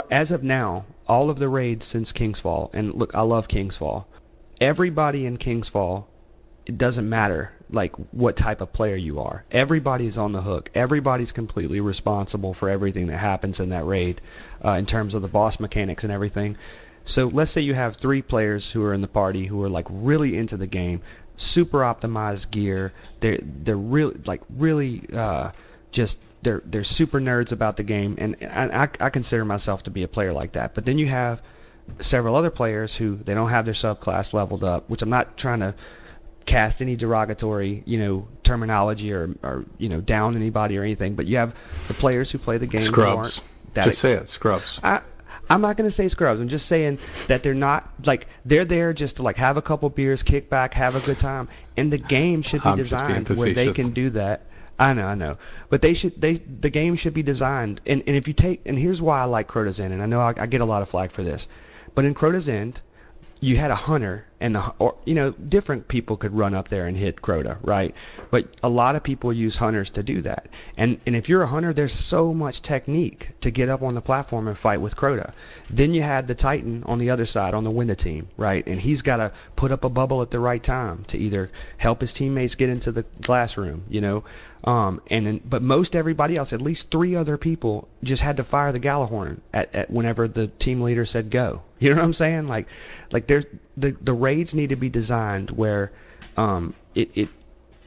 As of now, all of the raids since King's Fall, and look, I love King's Fall. Everybody in King's Fall, it doesn't matter like what type of player you are. Everybody's on the hook. Everybody's completely responsible for everything that happens in that raid, in terms of the boss mechanics and everything. So let's say you have 3 players who are in the party who are like really into the game, super optimized gear. They're really just they're super nerds about the game, and I consider myself to be a player like that. But then you have several other players who they don't have their subclass leveled up, which I'm not trying to cast any derogatory terminology or down anybody or anything, but you have the players who play the game Scrubs. who aren't that Just say it, scrubs. I'm not going to say scrubs. I'm just saying that they're not, like, they're there just to, like, have a couple beers, kick back, have a good time. And the game should be designed where they can do that. I know. But the game should be designed. And if you take, and here's why I like Crota's End, and I know I get a lot of flack for this. But in Crota's End, you had a hunter, and different people could run up there and hit Crota, right? But a lot of people use hunters to do that. And if you're a hunter, there's so much technique to get up on the platform and fight with Crota. Then you had the Titan on the other side, on the Winda team, right? And he's got to put up a bubble at the right time to either help his teammates get into the glass room, but most everybody else, at least 3 other people, just had to fire the Galahorn at whenever the team leader said go. You know what I'm saying? Like there's the raids need to be designed where it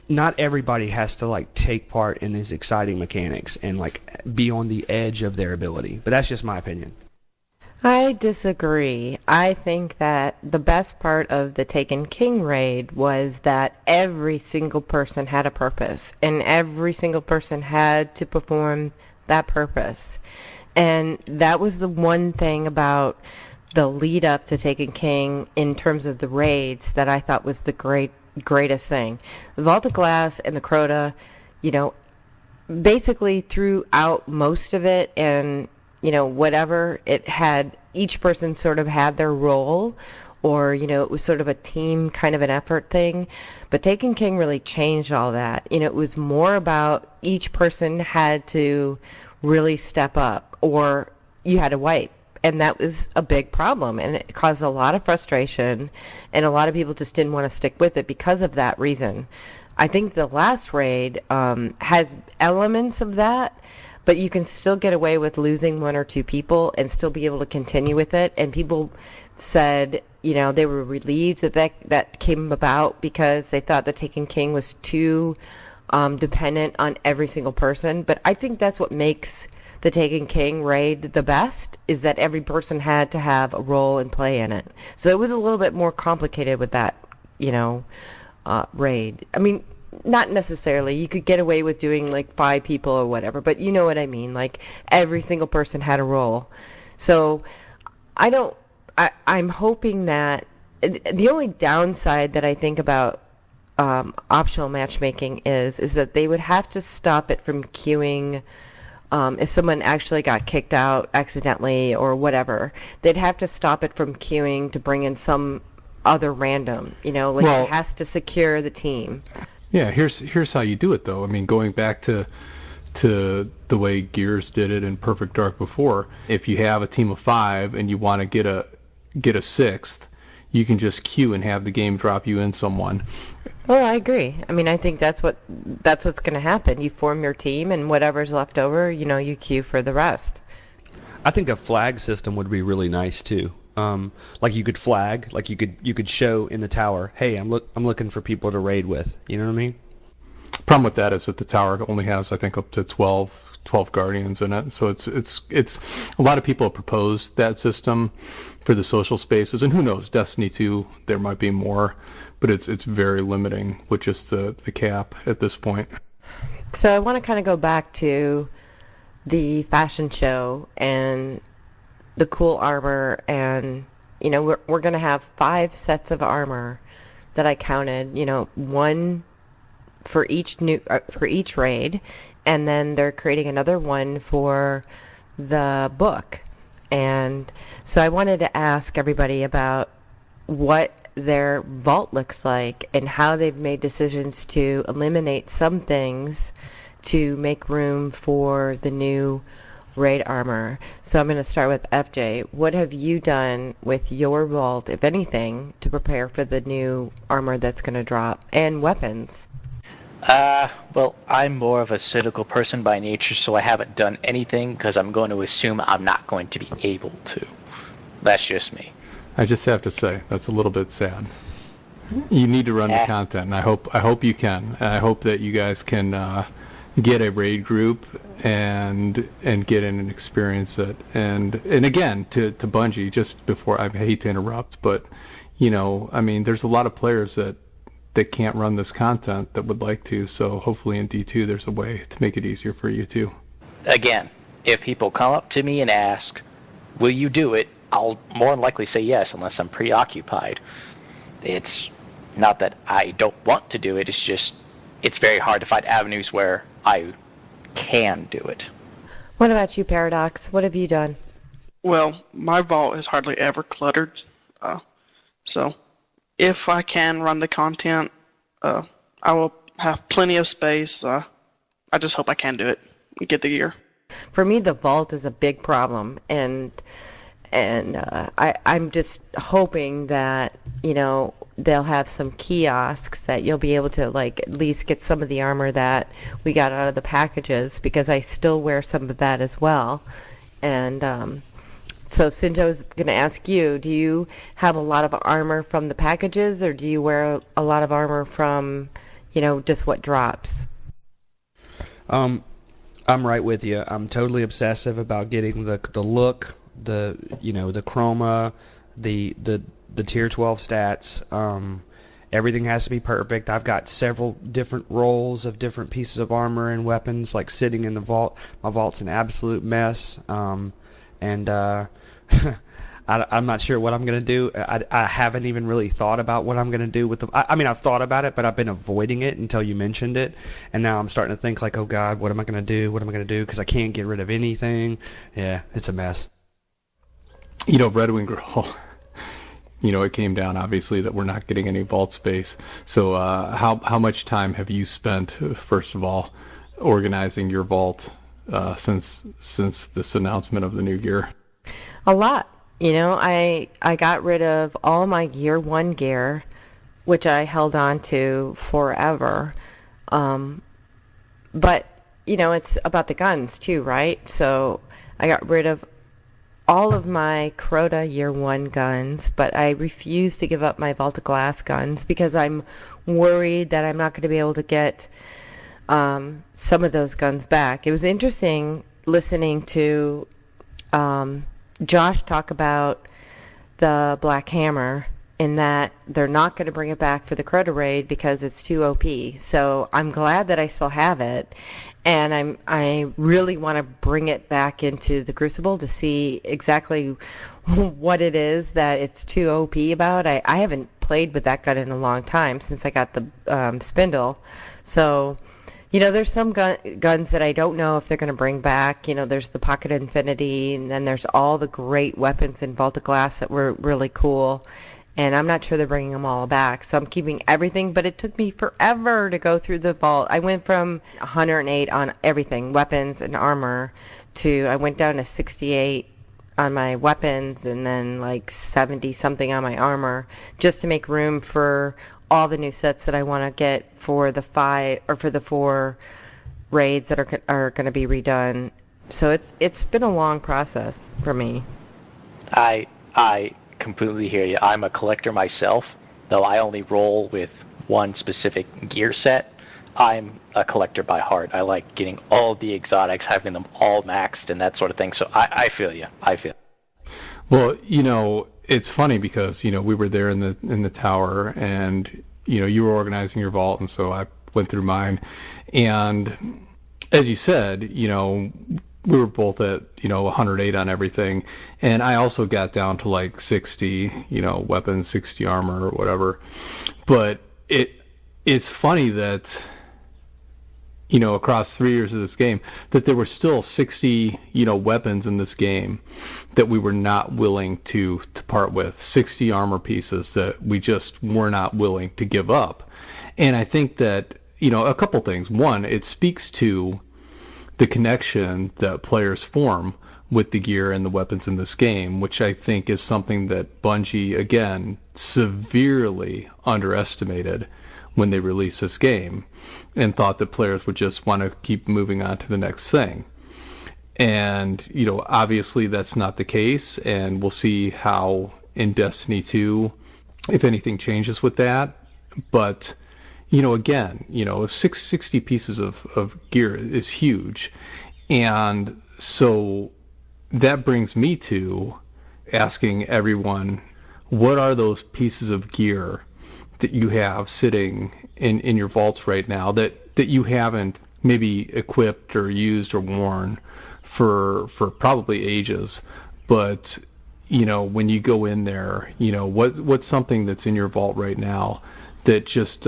not everybody has to like take part in these exciting mechanics and like be on the edge of their ability. But that's just my opinion. I disagree. I think that the best part of the Taken King raid was that every single person had a purpose, and every single person had to perform that purpose. And that was the one thing about the lead up to Taken King in terms of the raids that I thought was the greatest thing. The Vault of Glass and the Crota, basically throughout most of it, and whatever, it had, each person sort of had their role, or, it was sort of a team kind of an effort thing. But Taken King really changed all that. It was more about each person had to really step up, or you had to wipe. And that was a big problem, and it caused a lot of frustration, and a lot of people just didn't want to stick with it because of that reason. I think the last raid has elements of that, but you can still get away with losing 1 or 2 people and still be able to continue with it. And people said, they were relieved that came about because they thought the Taken King was too dependent on every single person. But I think that's what makes the Taken King raid the best, is that every person had to have a role and play in it. So it was a little bit more complicated with that, raid. I mean, not necessarily. You could get away with doing like 5 people or whatever, but you know what I mean. Like every single person had a role. So I'm hoping that the only downside that I think about optional matchmaking is that they would have to stop it from queuing. If someone actually got kicked out accidentally or whatever, they'd have to stop it from queuing to bring in some other random, it has to secure the team. Yeah, here's how you do it, though. I mean, going back to the way Gears did it in Perfect Dark before, if you have a team of 5 and you want to get get a sixth, you can just queue and have the game drop you in someone. Well, I agree. I mean, I think that's what's going to happen. You form your team, and whatever's left over, you queue for the rest. I think a flag system would be really nice too. Like you could flag, like you could show in the tower, hey, I'm looking for people to raid with. You know what I mean? Problem with that is that the tower only has, I think, up to 12 guardians in it. So it's a lot of people have proposed that system for the social spaces, and who knows, Destiny 2 there might be more, but it's very limiting with just the cap at this point. So I want to kind of go back to the fashion show and the cool armor, and we're going to have 5 sets of armor that I counted, one for each raid, and then they're creating another one for the book. And so I wanted to ask everybody about what their vault looks like and how they've made decisions to eliminate some things to make room for the new raid armor. So I'm going to start with FJ. What have you done with your vault, if anything, to prepare for the new armor that's going to drop, and weapons? Well, I'm more of a cynical person by nature, so I haven't done anything because I'm going to assume I'm not going to be able to. That's just me. I just have to say, that's a little bit sad. You need to run the content, and I hope you can. I hope that you guys can get a raid group and get in and experience it. And again, to Bungie, just before, I hate to interrupt, but there's a lot of players that can't run this content that would like to, so hopefully in D2 there's a way to make it easier for you too. Again, if people come up to me and ask, will you do it, I'll more than likely say yes unless I'm preoccupied. It's not that I don't want to do it, it's just it's very hard to find avenues where I can do it. What about you, Paradox? What have you done? Well, my vault is hardly ever cluttered, so if I can run the content, I will have plenty of space. I just hope I can do it and get the gear. For me, the vault is a big problem, and I'm just hoping that they'll have some kiosks that you'll be able to at least get some of the armor that we got out of the packages, because I still wear some of that as well. And so Synge's going to ask you, do you have a lot of armor from the packages, or do you wear a lot of armor from, just what drops? I'm right with you. I'm totally obsessive about getting the look, the chroma, the tier 12 stats. Everything has to be perfect. I've got several different rolls of different pieces of armor and weapons sitting in the vault. My vault's an absolute mess. I'm not sure what I'm going to do. I haven't even really thought about what I'm going to do with I've thought about it, but I've been avoiding it until you mentioned it. And now I'm starting to think oh God, what am I going to do? What am I going to do? Because I can't get rid of anything. Yeah, it's a mess. RedWingGirl, it came down, obviously, that we're not getting any vault space. So how much time have you spent, first of all, organizing your vault since this announcement of the new gear? A lot. I got rid of all my year 1 gear, which I held on to forever. But, it's about the guns too, right? So I got rid of all of my Crota year 1 guns, but I refuse to give up my Vault of Glass guns because I'm worried that I'm not going to be able to get some of those guns back. It was interesting listening to Josh talk about the Black Hammer, in that they're not going to bring it back for the Crota raid because it's too OP. So I'm glad that I still have it, and I really want to bring it back into the Crucible to see exactly what it is that it's too OP about. I haven't played with that gun in a long time since I got the spindle. So there's some guns that I don't know if they're going to bring back. There's the Pocket Infinity, and then there's all the great weapons in Vault of Glass that were really cool. And I'm not sure they're bringing them all back. So I'm keeping everything, but it took me forever to go through the vault. I went from 108 on everything, weapons and armor, to I went down to 68 on my weapons and then like 70 something on my armor, just to make room for all the new sets that I want to get for the 4 raids that are going to be redone. So it's been a long process for me. I completely hear you. I'm a collector myself, though I only roll with one specific gear set. I'm a collector by heart. I like getting all the exotics, having them all maxed and that sort of thing. So I feel you. I feel. Well, it's funny because, we were there in the tower, and, you were organizing your vault, and so I went through mine. And as you said, we were both at, 108 on everything. And I also got down to like 60, weapons, 60 armor or whatever. But it's funny that, across 3 years of this game, that there were still 60, weapons in this game that we were not willing to part with. 60 armor pieces that we just were not willing to give up. And I think that, a couple things. One, it speaks to the connection that players form with the gear and the weapons in this game, which I think is something that Bungie, again, severely underestimated when they released this game, and thought that players would just want to keep moving on to the next thing. And, obviously that's not the case, and we'll see how in Destiny 2, if anything changes with that. But, again, 60 pieces of gear is huge. And so that brings me to asking everyone, what are those pieces of gear that you have sitting in your vaults right now that you haven't maybe equipped or used or worn for probably ages, but when you go in there, what's something that's in your vault right now that just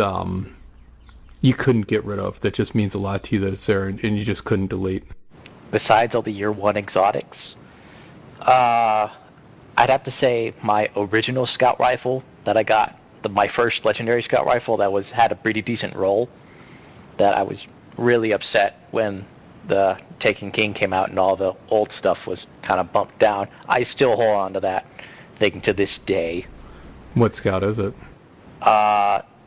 you couldn't get rid of, that just means a lot to you, that it's there and you just couldn't delete? Besides all the year 1 exotics, I'd have to say my original scout rifle that I got, my first legendary scout rifle that had a pretty decent roll, that I was really upset when the Taken King came out and all the old stuff was kind of bumped down. I still hold on to that thing to this day. What scout is it?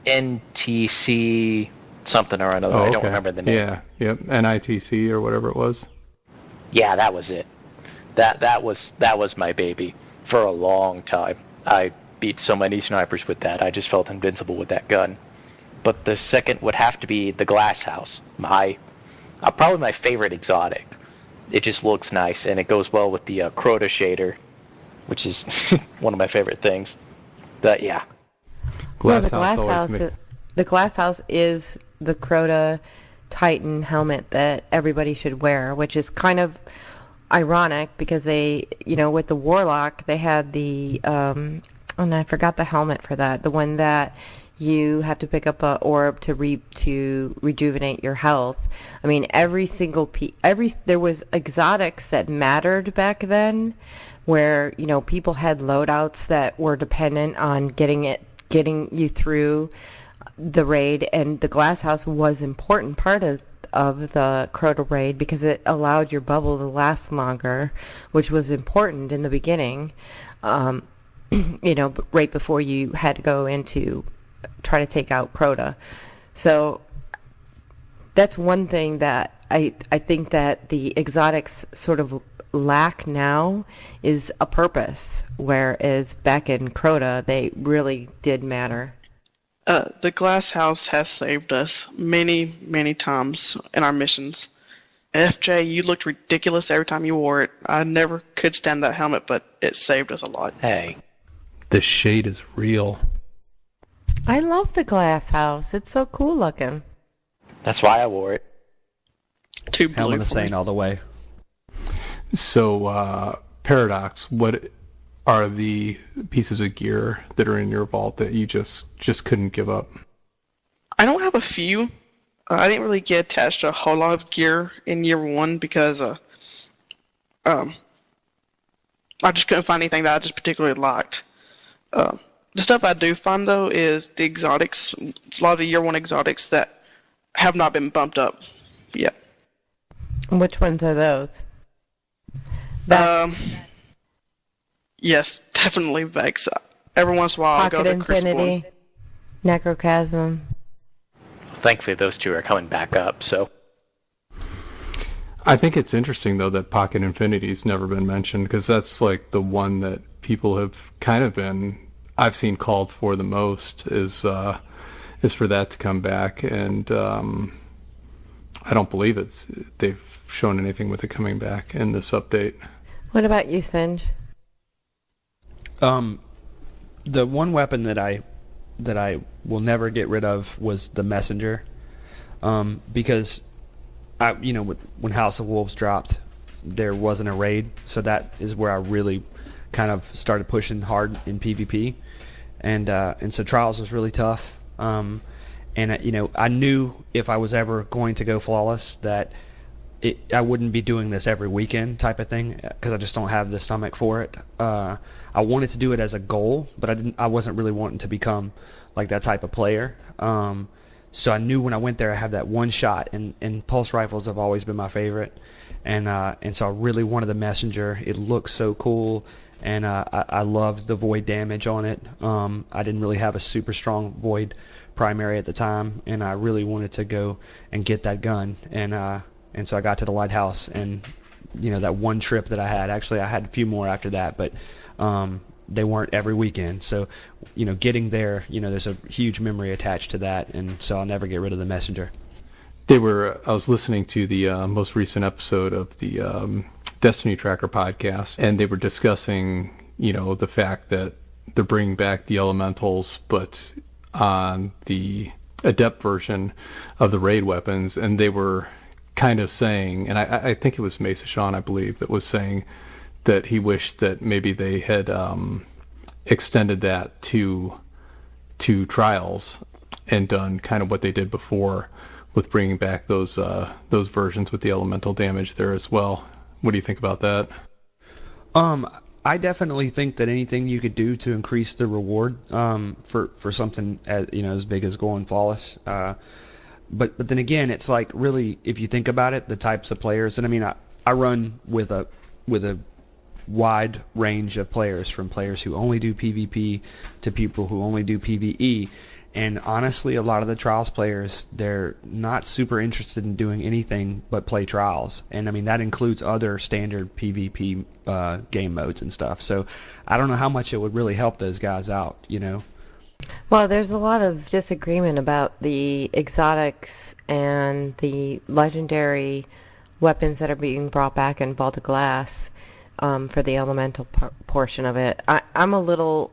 NTC something or another. I don't remember the name. Yeah, yep, NITC or whatever it was. Yeah, that was it. That was my baby for a long time. I beat so many snipers with that. I just felt invincible with that gun. But the second would have to be the Glass House. Probably my favorite exotic. It just looks nice, and it goes well with the Crota shader, which is one of my favorite things. But yeah. The Glass House is the Crota Titan helmet that everybody should wear, which is kind of ironic because they, with the Warlock, they had the, and I forgot the helmet for that, the one that you have to pick up a orb to rejuvenate your health. I mean, every single there was exotics that mattered back then, where people had loadouts that were dependent on getting you through the raid, and the Glass House was an important part of the Crota raid because it allowed your bubble to last longer, which was important in the beginning. Right before you had to go into try to take out Crota. So that's one thing that I think that the exotics sort of lack now is a purpose, whereas back in Crota they really did matter. The Glass House has saved us many, many times in our missions. FJ, you looked ridiculous every time you wore it. I never could stand that helmet, but it saved us a lot. Hey. The shade is real. I love the Glass House. It's so cool looking. That's why I wore it. Too blue. Helmet of Sane all the way. So, Paradox, what are the pieces of gear that are in your vault that you just couldn't give up? I don't have a few. I didn't really get attached to a whole lot of gear in year 1 because I just couldn't find anything that I just particularly liked. The stuff I do find, though, is the exotics. It's a lot of the year 1 exotics that have not been bumped up yet. Which ones are those? Yes, definitely Vex. Every once in a while I'll go Pocket to Crucible. Infinity, Necrochasm. Thankfully, those two are coming back up, so... I think it's interesting, though, that Pocket Infinity's never been mentioned, because that's, like, the one that people have kind of been... I've seen called for the most, is for that to come back, and I don't believe they've shown anything with it coming back in this update. What about you, Synge? The one weapon that I will never get rid of was the messenger, because when House of Wolves dropped, there wasn't a raid, so that is where I really kind of started pushing hard in PvP, and so Trials was really tough, and I knew if I was ever going to go flawless that I wouldn't be doing this every weekend type of thing, because I just don't have the stomach for it. I wanted to do it as a goal, but I wasn't really wanting to become like that type of player. So I knew when I went there I have that one shot, and pulse rifles have always been my favorite, and so I really wanted the messenger. It looks so cool, and I loved the void damage on it. I didn't really have a super strong void primary at the time, and I really wanted to go and get that gun, and so I got to the lighthouse, and that one trip that I had, actually I had a few more after that, but they weren't every weekend. So getting there, there's a huge memory attached to that, and so I'll never get rid of the messenger. I was listening to the most recent episode of the Destiny Tracker podcast, and they were discussing the fact that they're bringing back the elementals, but on the adept version of the raid weapons, and they were kind of saying, and I think it was Mesa Sean, I believe, that was saying that he wished that maybe they had extended that to Trials and done kind of what they did before with bringing back those versions with the elemental damage there as well. What do you think about that? I definitely think that anything you could do to increase the reward for something as big as going flawless. But then again, it's like, really, if you think about it, the types of players, and I mean, I run with a wide range of players, from players who only do PvP to people who only do PvE, and honestly, a lot of the Trials players, they're not super interested in doing anything but play Trials, and I mean, that includes other standard PvP game modes and stuff, so I don't know how much it would really help those guys out, Well, there's a lot of disagreement about the exotics and the legendary weapons that are being brought back in Vault of Glass for the elemental portion of it. I'm a little,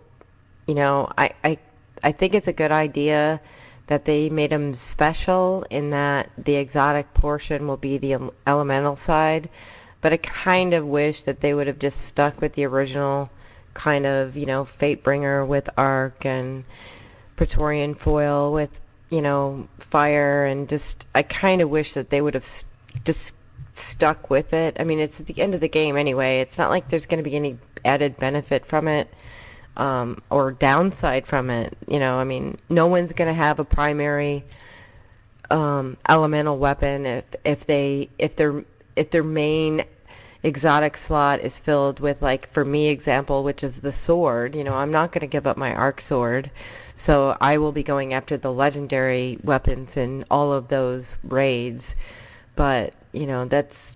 I think it's a good idea that they made them special in that the exotic portion will be the elemental side, but I kind of wish that they would have just stuck with the original kind of, Fatebringer with Arc and Praetorian Foil with, Fire, and just, I kind of wish that they would have just stuck with it. I mean, it's at the end of the game anyway. It's not like there's going to be any added benefit from it or downside from it. I mean, no one's going to have a primary elemental weapon if their main exotic slot is filled with, like, for me example, which is the sword. I'm not going to give up my arc sword, so I will be going after the legendary weapons in all of those raids. But that's,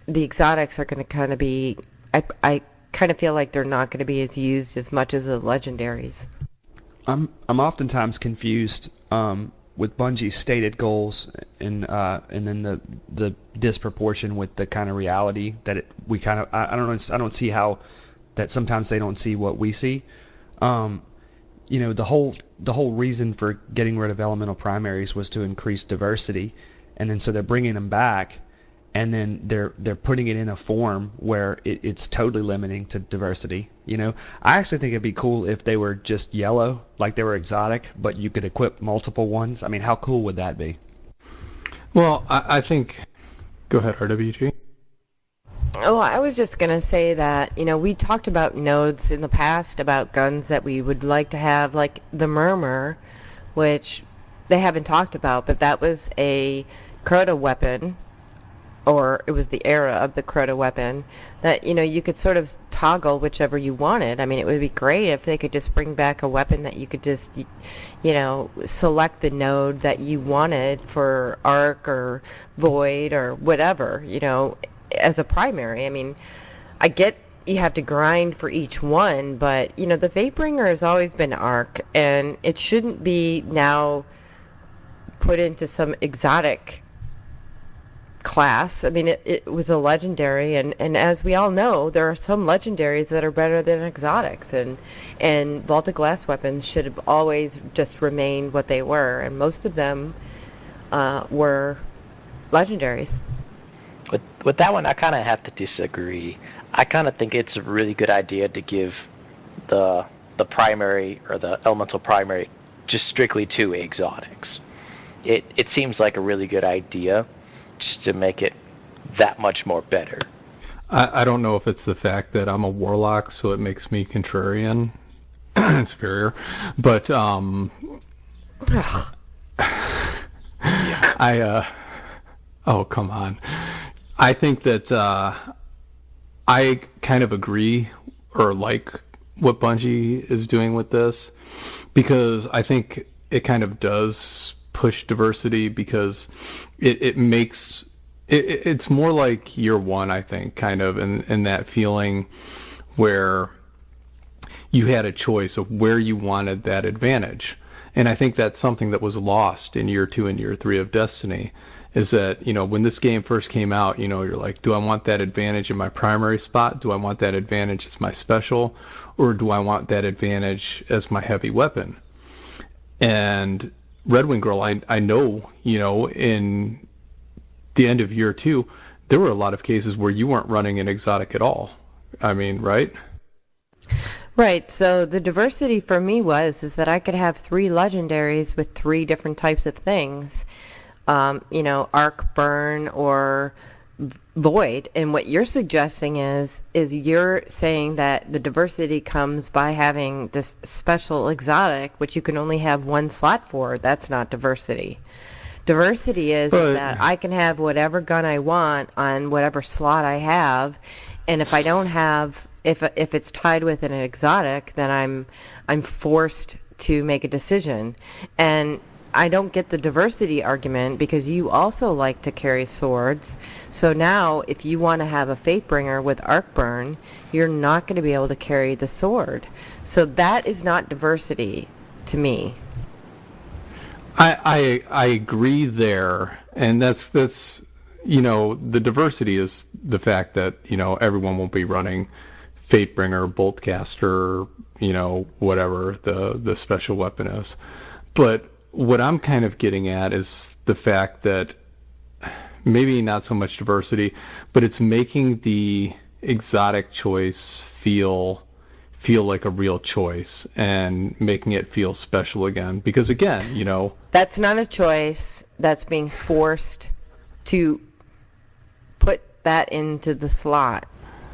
the exotics are going to kind of be, I kind of feel like they're not going to be as used as much as the legendaries. I'm oftentimes confused with Bungie's stated goals and then the disproportion with the kind of reality that we kind of, I don't see how that sometimes they don't see what we see. The whole reason for getting rid of elemental primaries was to increase diversity, and then so they're bringing them back, and then they're putting it in a form where it's totally limiting to diversity. I actually think it'd be cool if they were just yellow, like they were exotic, but you could equip multiple ones. I mean, how cool would that be? Well, I think... Go ahead, RWG. Oh, I was just going to say that, we talked about nodes in the past, about guns that we would like to have, like the Murmur, which they haven't talked about, but that was a Crota weapon or it was the era of the Crota weapon, that, you could sort of toggle whichever you wanted. I mean, it would be great if they could just bring back a weapon that you could just, select the node that you wanted for arc or void or whatever, as a primary. I mean, I get you have to grind for each one, but, the Fatebringer has always been arc, and it shouldn't be now put into some exotic class. I mean, it was a legendary, and as we all know, there are some legendaries that are better than exotics, and vaulted glass weapons should have always just remained what they were, and most of them were legendaries. With that one, I kind of have to disagree. I kind of think it's a really good idea to give the primary or the elemental primary just strictly to exotics. It seems like a really good idea, just to make it that much more better. I don't know if it's the fact that I'm a warlock, so it makes me contrarian and superior, but oh, come on. I think that I kind of agree or like what Bungie is doing with this, because I think it kind of does push diversity, because it makes it's more like year one, I think, kind of in that feeling where you had a choice of where you wanted that advantage. And I think that's something that was lost in year 2 and year 3 of Destiny, is that, when this game first came out, you're like, do I want that advantage in my primary spot? Do I want that advantage as my special? Or do I want that advantage as my heavy weapon? And RedWingGirl, I know, in the end of year 2, there were a lot of cases where you weren't running an exotic at all. I mean, right? Right. So the diversity for me is that I could have 3 legendaries with 3 different types of things. Arc, burn, or void. And what you're suggesting is you're saying that the diversity comes by having this special exotic, which you can only have 1 slot for. That's not diversity. Diversity is that I can have whatever gun I want on whatever slot I have, and if I don't have, if it's tied with an exotic, then I'm forced to make a decision. And I don't get the diversity argument, because you also like to carry swords. So now, if you want to have a Fatebringer with arc burn, you're not going to be able to carry the sword. So that is not diversity to me. I agree there, and that's the diversity is the fact that everyone won't be running Fatebringer, Boltcaster, whatever the special weapon is. But what I'm kind of getting at is the fact that maybe not so much diversity, but it's making the exotic choice feel like a real choice, and making it feel special again. Because again, that's not a choice. That's being forced to put that into the slot.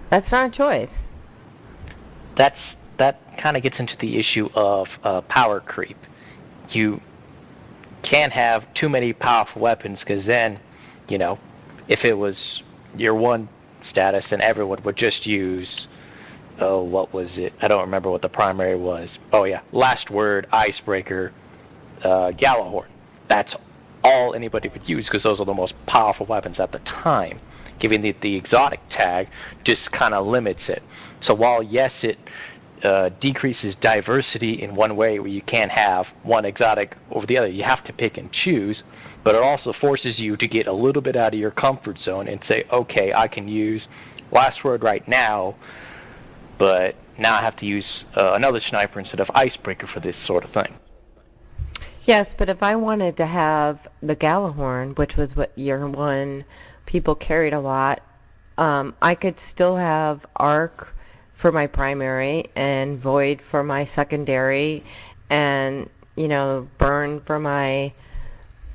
That's not a choice. That kind of gets into the issue of power creep. You can't have too many powerful weapons, because then, if it was your 1 status, then everyone would just use, what was it? I don't remember what the primary was. Oh yeah, Last Word, Icebreaker, Gallahorn. That's all anybody would use, because those are the most powerful weapons at the time. Giving the exotic tag just kind of limits it. So while yes, it decreases diversity in one way, where you can't have one exotic over the other, you have to pick and choose, but it also forces you to get a little bit out of your comfort zone and say, okay, I can use Last Word right now, but now I have to use another sniper instead of Icebreaker for this sort of thing. Yes, but if I wanted to have the Gallahorn, which was what year 1 people carried a lot, I could still have Arc for my primary, and void for my secondary, and burn for my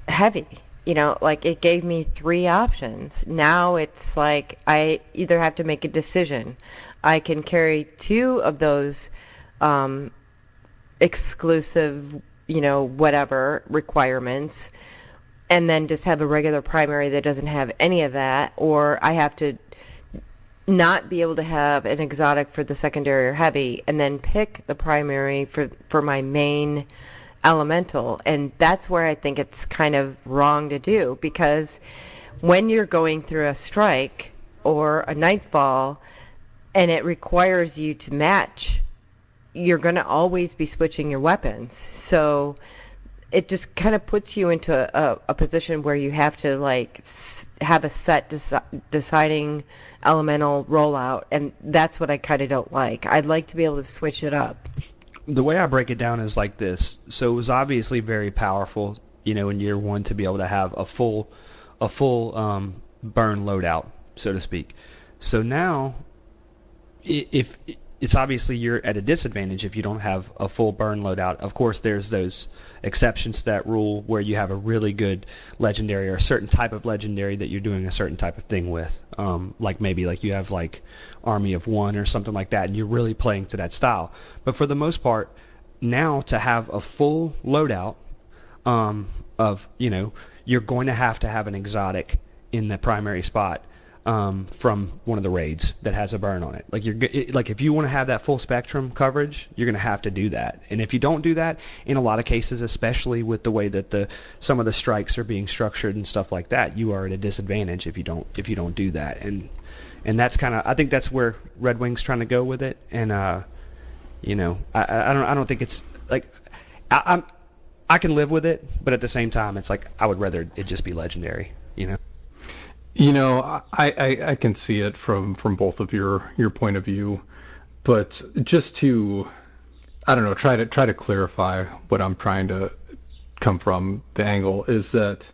heavy. It gave me 3 options. Now it's like I either have to make a decision. I can carry 2 of those exclusive whatever requirements, and then just have a regular primary that doesn't have any of that, or I have to not be able to have an exotic for the secondary or heavy and then pick the primary for my main elemental. And that's where I think it's kind of wrong to do, because when you're going through a strike or a nightfall and it requires you to match, you're going to always be switching your weapons. So it just kind of puts you into a position where you have to like have a set deciding elemental rollout, and that's what I kind of don't like. I'd like to be able to switch it up. The way I break it down is like this. So it was obviously very powerful, in year one to be able to have a full burn loadout, so to speak. So now, if it's obviously you're at a disadvantage if you don't have a full burn loadout. Of course, there's those exceptions to that rule where you have a really good legendary or a certain type of legendary that you're doing a certain type of thing with. Like maybe like you have like Army of One or something like that, and you're really playing to that style. But for the most part, now to have a full loadout of, you're going to have an exotic in the primary spot. From one of the raids that has a burn on it. Like if you want to have that full spectrum coverage, you're going to have to do that. And if you don't do that, in a lot of cases, especially with the way that some of the strikes are being structured and stuff like that, you are at a disadvantage if you don't do that. And that's kind of, I think that's where Red Wing's trying to go with it. And I don't think it's like I can live with it, but at the same time, it's like I would rather it just be legendary. I can see it from both of your point of view, but just to, I don't know, try to clarify what I'm trying to come from the angle is that,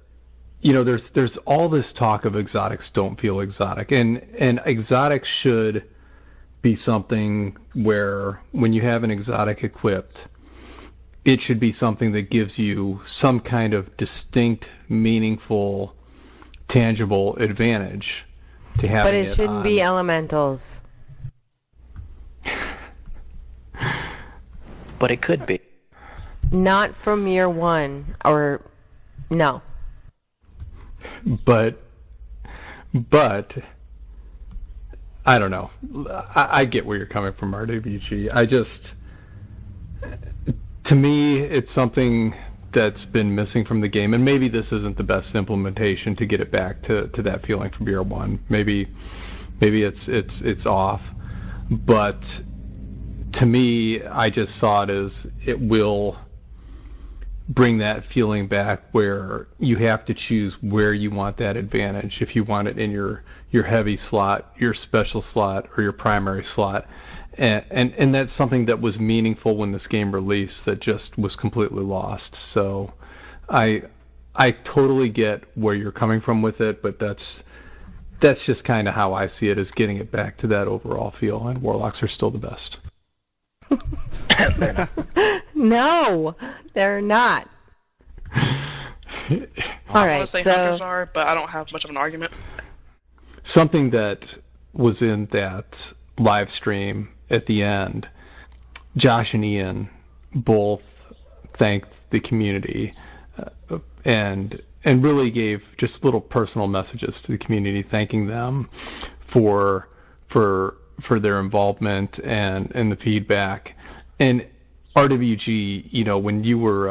there's all this talk of exotics don't feel exotic, and exotics should be something where when you have an exotic equipped, it should be something that gives you some kind of distinct, meaningful, tangible advantage to having But it shouldn't be elementals. But it could be. Not from year one, or no. But I don't know. I get where you're coming from, RWG. To me, it's something that's been missing from the game, and maybe this isn't the best implementation to get it back to that feeling from year one. Maybe it's off, but to me, I just saw it as it will bring that feeling back where you have to choose where you want that advantage. If you want it in your heavy slot, your special slot, or your primary slot. And that's something that was meaningful when this game released that just was completely lost. So I totally get where you're coming from with it, but that's just kind of how I see it, as getting it back to that overall feel, and Warlocks are still the best. No, they're not. All right, I want to say Hunters are, but I don't have much of an argument. Something that was in that live stream at the end, Josh and Ian both thanked the community and really gave just little personal messages to the community, thanking them for their involvement and the feedback. And RWG, when you were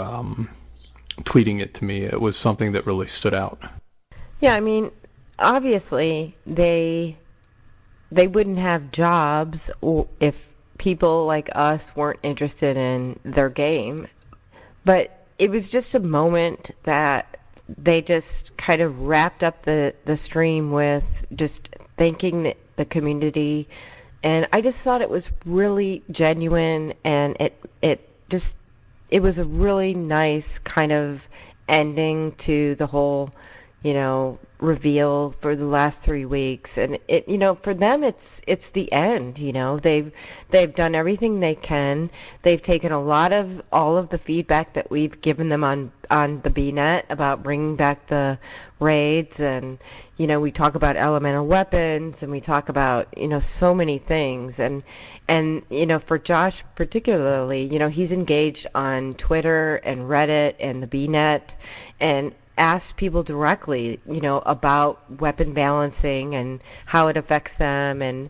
tweeting it to me, it was something that really stood out. Yeah, I mean, obviously they wouldn't have jobs if people like us weren't interested in their game. But it was just a moment that they just kind of wrapped up the stream with just thanking the community. And I just thought it was really genuine, and it was a really nice kind of ending to the whole, reveal for the last 3 weeks. And it, for them, it's the end. They've done everything they can. They've taken all of the feedback that we've given them on the bnet about bringing back the raids, and we talk about elemental weapons, and we talk about so many things, and for Josh particularly, he's engaged on Twitter and Reddit and the bnet, and asked people directly, about weapon balancing and how it affects them, and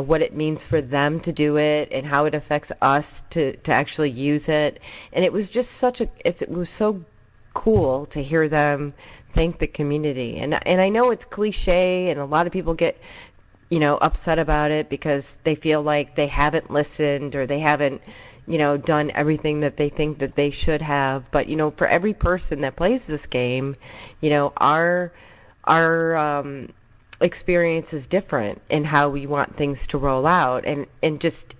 what it means for them to do it, and how it affects us to actually use it. And it was just it was so cool to hear them thank the community. And I know it's cliche, and a lot of people get upset about it because they feel like they haven't listened, or they haven't done everything that they think that they should have. But for every person that plays this game, our experience is different in how we want things to roll out, and just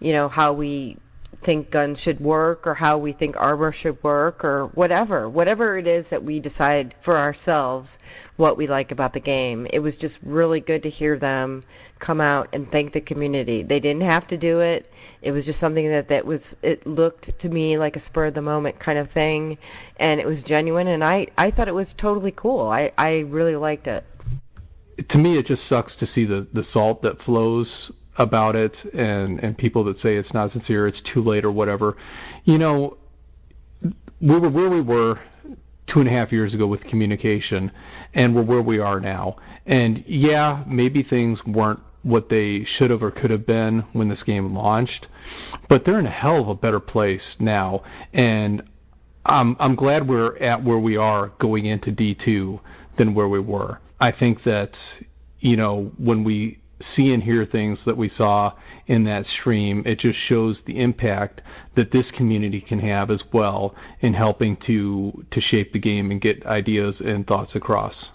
how we think guns should work, or how we think armor should work, or whatever it is that we decide for ourselves what we like about the game. It was just really good to hear them come out and thank the community. They didn't have to do it. It was just something it looked to me like a spur of the moment kind of thing, and it was genuine, and I thought it was totally cool. I really liked it. To me, it just sucks to see the salt that flows about it, and people that say it's not sincere, it's too late, or whatever. We were where we were 2.5 years ago with communication, and we're where we are now. And yeah, maybe things weren't what they should have or could have been when this game launched, but they're in a hell of a better place now. And I'm glad we're at where we are going into D2 than where we were. I think that, when we see and hear things that we saw in that stream, it just shows the impact that this community can have as well in helping to shape the game and get ideas and thoughts across.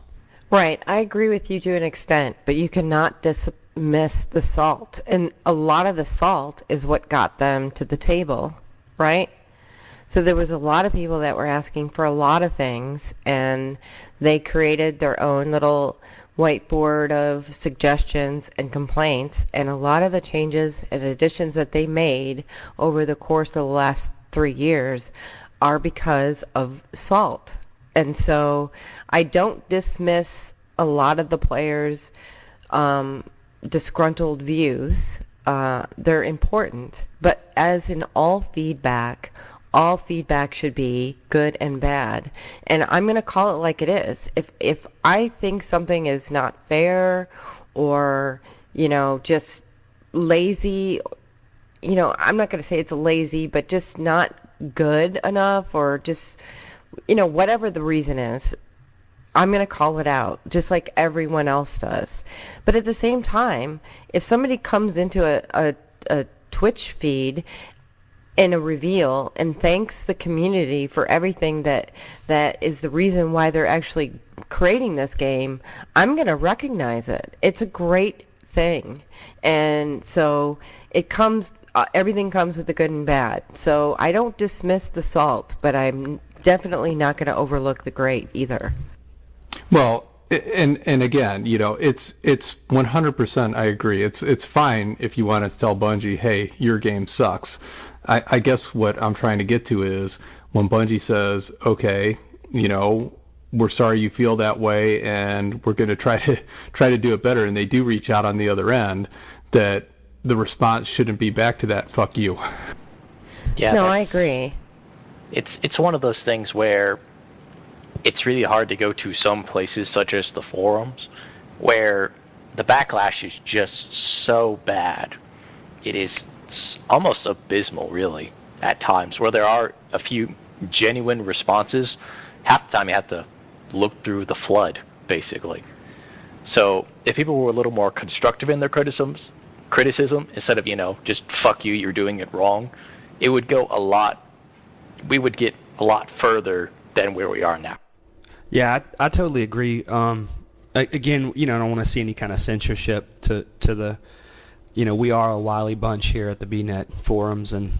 Right. I agree with you to an extent, but you cannot dismiss the salt. And a lot of the salt is what got them to the table, right? So there was a lot of people that were asking for a lot of things, and they created their own little whiteboard of suggestions and complaints, and a lot of the changes and additions that they made over the course of the last 3 years are because of salt. And so I don't dismiss a lot of the players' disgruntled views. They're important, but as in all feedback should be good and bad. And I'm going to call it like it is. If I think something is not fair, or, just lazy, I'm not going to say it's lazy, but just not good enough, or just, whatever the reason is, I'm going to call it out, just like everyone else does. But at the same time, if somebody comes into a Twitch feed in a reveal and thanks the community for everything that is the reason why they're actually creating this game, I'm going to recognize it. It's a great thing. And so everything comes with the good and bad. So I don't dismiss the salt, but I'm definitely not going to overlook the great either. Well, and again, it's 100%. I agree. It's fine if you want to tell Bungie, hey, your game sucks. I guess what I'm trying to get to is when Bungie says, okay, we're sorry you feel that way, and we're going to try to do it better, and they do reach out on the other end, that the response shouldn't be back to that, fuck you. Yeah. No, I agree. It's one of those things where it's really hard to go to some places, such as the forums, where the backlash is just so bad. It is almost abysmal, really, at times, where there are a few genuine responses. Half the time you have to look through the flood, basically. So if people were a little more constructive in their criticism, instead of, just fuck you, you're doing it wrong, we would get a lot further than where we are now. Yeah, I totally agree. Again, I don't want to see any kind of censorship to the, we are a wily bunch here at the bnet forums, and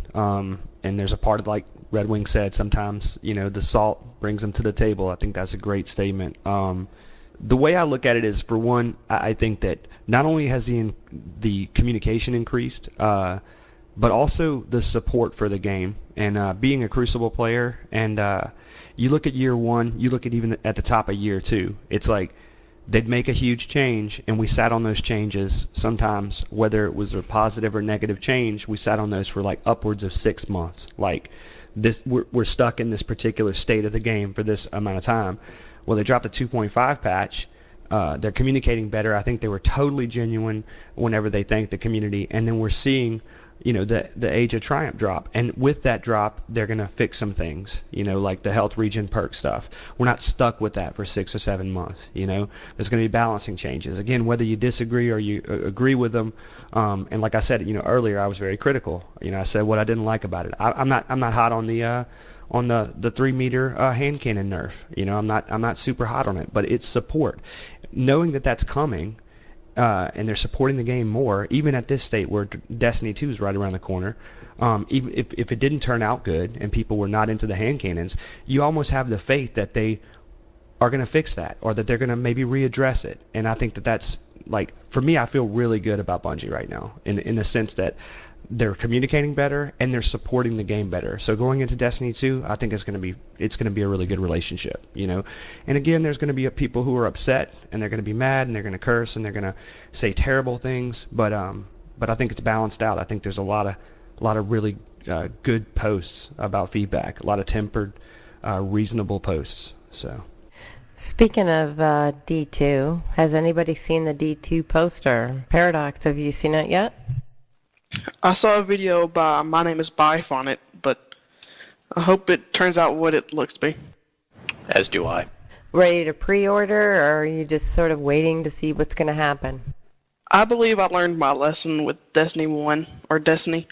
there's a part of, like Red Wing said, sometimes, the salt brings them to the table. I think that's a great statement. The way I look at it is, for one, I think that not only has the communication increased, but also the support for the game. And being a Crucible player, and you look at year one, you look at even at the top of year two, it's like they'd make a huge change, and we sat on those changes sometimes, whether it was a positive or negative change, we sat on those for like upwards of 6 months. Like, this, we're stuck in this particular state of the game for this amount of time. Well, they dropped a 2.5 patch. They're communicating better. I think they were totally genuine whenever they thanked the community. And then we're seeing, the Age of Triumph drop. And with that drop, they're going to fix some things, like the health regen perk stuff. We're not stuck with that for 6 or 7 months, There's going to be balancing changes. Again, whether you disagree or you agree with them. And like I said, earlier, I was very critical. I said what I didn't like about it. I'm not hot on the 3-meter hand cannon nerf. I'm not super hot on it, but it's support. Knowing that that's coming, and they're supporting the game more, even at this state where Destiny 2 is right around the corner. Even if it didn't turn out good and people were not into the hand cannons, you almost have the faith that they are going to fix that, or that they're going to maybe readdress it. And I think that's, like, for me, I feel really good about Bungie right now in the sense that they're communicating better and they're supporting the game better. So going into Destiny 2, I think it's going to be a really good relationship, And again, there's going to be people who are upset, and they're going to be mad, and they're going to curse, and they're going to say terrible things. But I think it's balanced out. I think there's a lot of really good posts about feedback, a lot of tempered, reasonable posts. So. Speaking of D2, has anybody seen the D2 poster? Paradox, have you seen it yet? I saw a video by My Name is Bife on it, but I hope it turns out what it looks to be. As do I. Ready to pre-order, or are you just sort of waiting to see what's going to happen? I believe I learned my lesson with Destiny 1, or Destiny.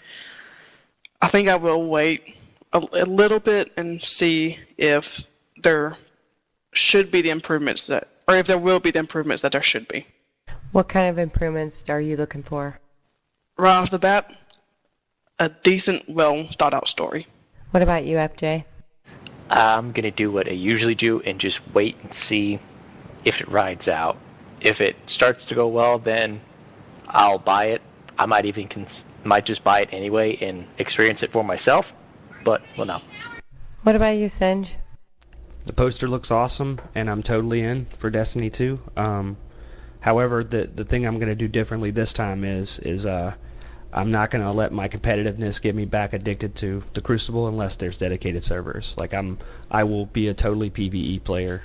I think I will wait a little bit and see if there should be the improvements or if there will be the improvements that there should be. What kind of improvements are you looking for? Right off the bat, a decent, well-thought-out story. What about you, FJ? I'm going to do what I usually do and just wait and see if it rides out. If it starts to go well, then I'll buy it. I might even might just buy it anyway and experience it for myself, but we'll know. What about you, Synge? The poster looks awesome, and I'm totally in for Destiny 2. However, the thing I'm going to do differently this time is I'm not going to let my competitiveness get me back addicted to the Crucible unless there's dedicated servers. Like, I will be a totally PvE player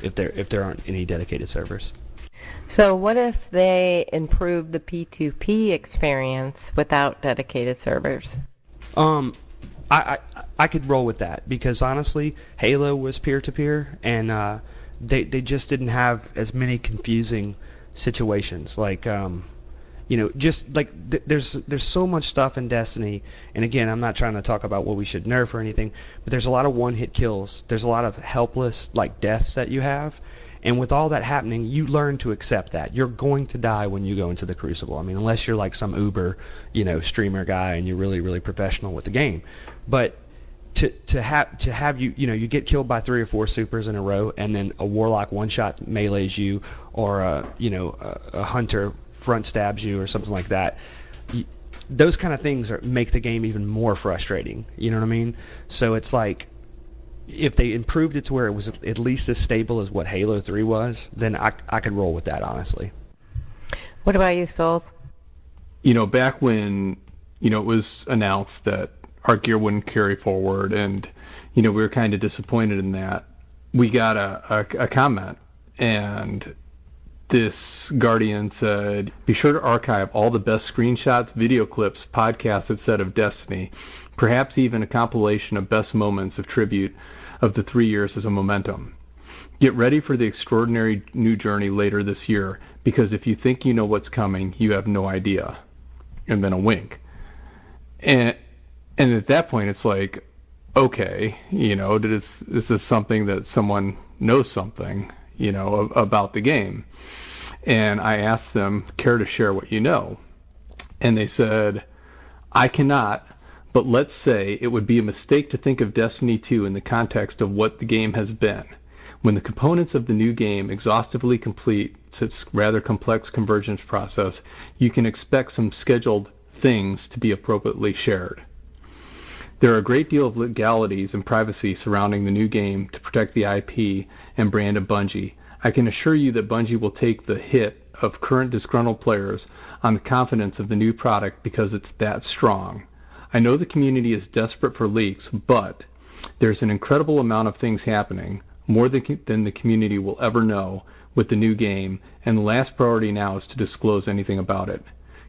if there aren't any dedicated servers. So what if they improve the P2P experience without dedicated servers? I could roll with that, because honestly, Halo was peer-to-peer, and they just didn't have as many confusing situations. Like, just like there's so much stuff in Destiny, and again, I'm not trying to talk about what we should nerf or anything, but there's a lot of one-hit kills. There's a lot of helpless, like, deaths that you have. And with all that happening, you learn to accept that. You're going to die when you go into the Crucible. I mean, unless you're like some Uber, streamer guy and you're really, really professional with the game. But to have you get killed by 3 or 4 supers in a row, and then a warlock one-shot melees you, or a hunter front stabs you, or something like that. Those kind of things make the game even more frustrating. You know what I mean? So it's like, if they improved it to where it was at least as stable as what Halo 3 was, then I could roll with that, honestly. What about you, Souls? Back when, it was announced that our gear wouldn't carry forward, and, we were kind of disappointed in that, we got a comment, and this Guardian said, "Be sure to archive all the best screenshots, video clips, podcasts, etc. of Destiny, perhaps even a compilation of best moments of tribute of the 3 years as a momentum. Get ready for the extraordinary new journey later this year, because if you think you know what's coming, you have no idea." And then a wink. And at that point, it's like, okay, this is something that someone knows something, about the game. And I asked them, care to share what you know? And they said, "I cannot, but let's say it would be a mistake to think of Destiny 2 in the context of what the game has been. When the components of the new game exhaustively complete its rather complex convergence process, you can expect some scheduled things to be appropriately shared. There are a great deal of legalities and privacy surrounding the new game to protect the IP and brand of Bungie. I can assure you that Bungie will take the hit of current disgruntled players on the confidence of the new product because it's that strong. I know the community is desperate for leaks, but there's an incredible amount of things happening, more than the community will ever know, with the new game, and the last priority now is to disclose anything about it.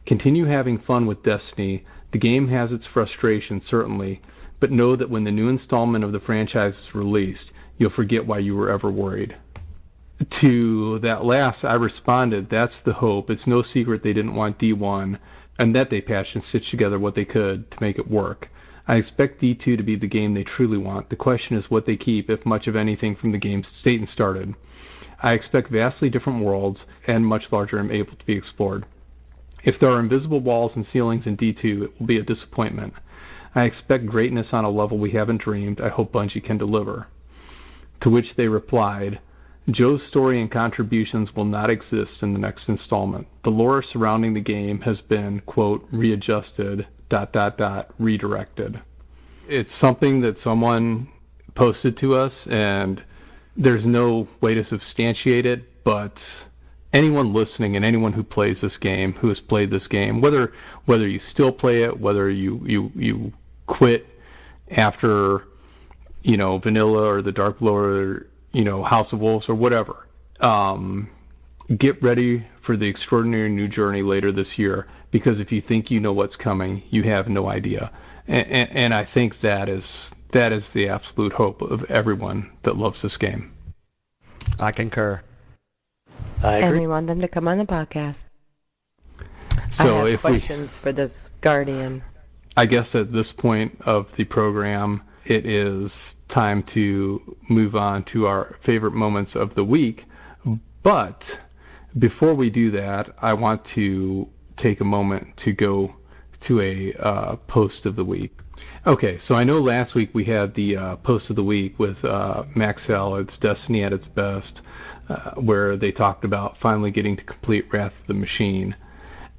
Continue having fun with Destiny. The game has its frustrations, certainly, but know that when the new installment of the franchise is released, you'll forget why you were ever worried. To that last, I responded, that's the hope. It's no secret they didn't want D1, and that they patched and stitched together what they could to make it work. I expect D2 to be the game they truly want. The question is what they keep, if much of anything, from the game's state and started. I expect vastly different worlds, and much larger and able to be explored. If there are invisible walls and ceilings in D2, it will be a disappointment. I expect greatness on a level we haven't dreamed. I hope Bungie can deliver. To which they replied, Joe's story and contributions will not exist in the next installment. The lore surrounding the game has been, quote, readjusted, ... redirected. It's something that someone posted to us, and there's no way to substantiate it, but anyone listening and anyone who plays this game, who has played this game, whether you still play it, whether you quit after, vanilla or the Dark Lord, or, House of Wolves or whatever, get ready for the extraordinary new journey later this year, because if you think you know what's coming, you have no idea. And I think that is the absolute hope of everyone that loves this game. I concur. I agree. And we want them to come on the podcast. So I have questions for this Guardian. I guess at this point of the program, it is time to move on to our favorite moments of the week. But before we do that, I want to take a moment to go to a post of the week. Okay, so I know last week we had the post of the week with Max Salad's Destiny at its best, where they talked about finally getting to complete Wrath of the Machine.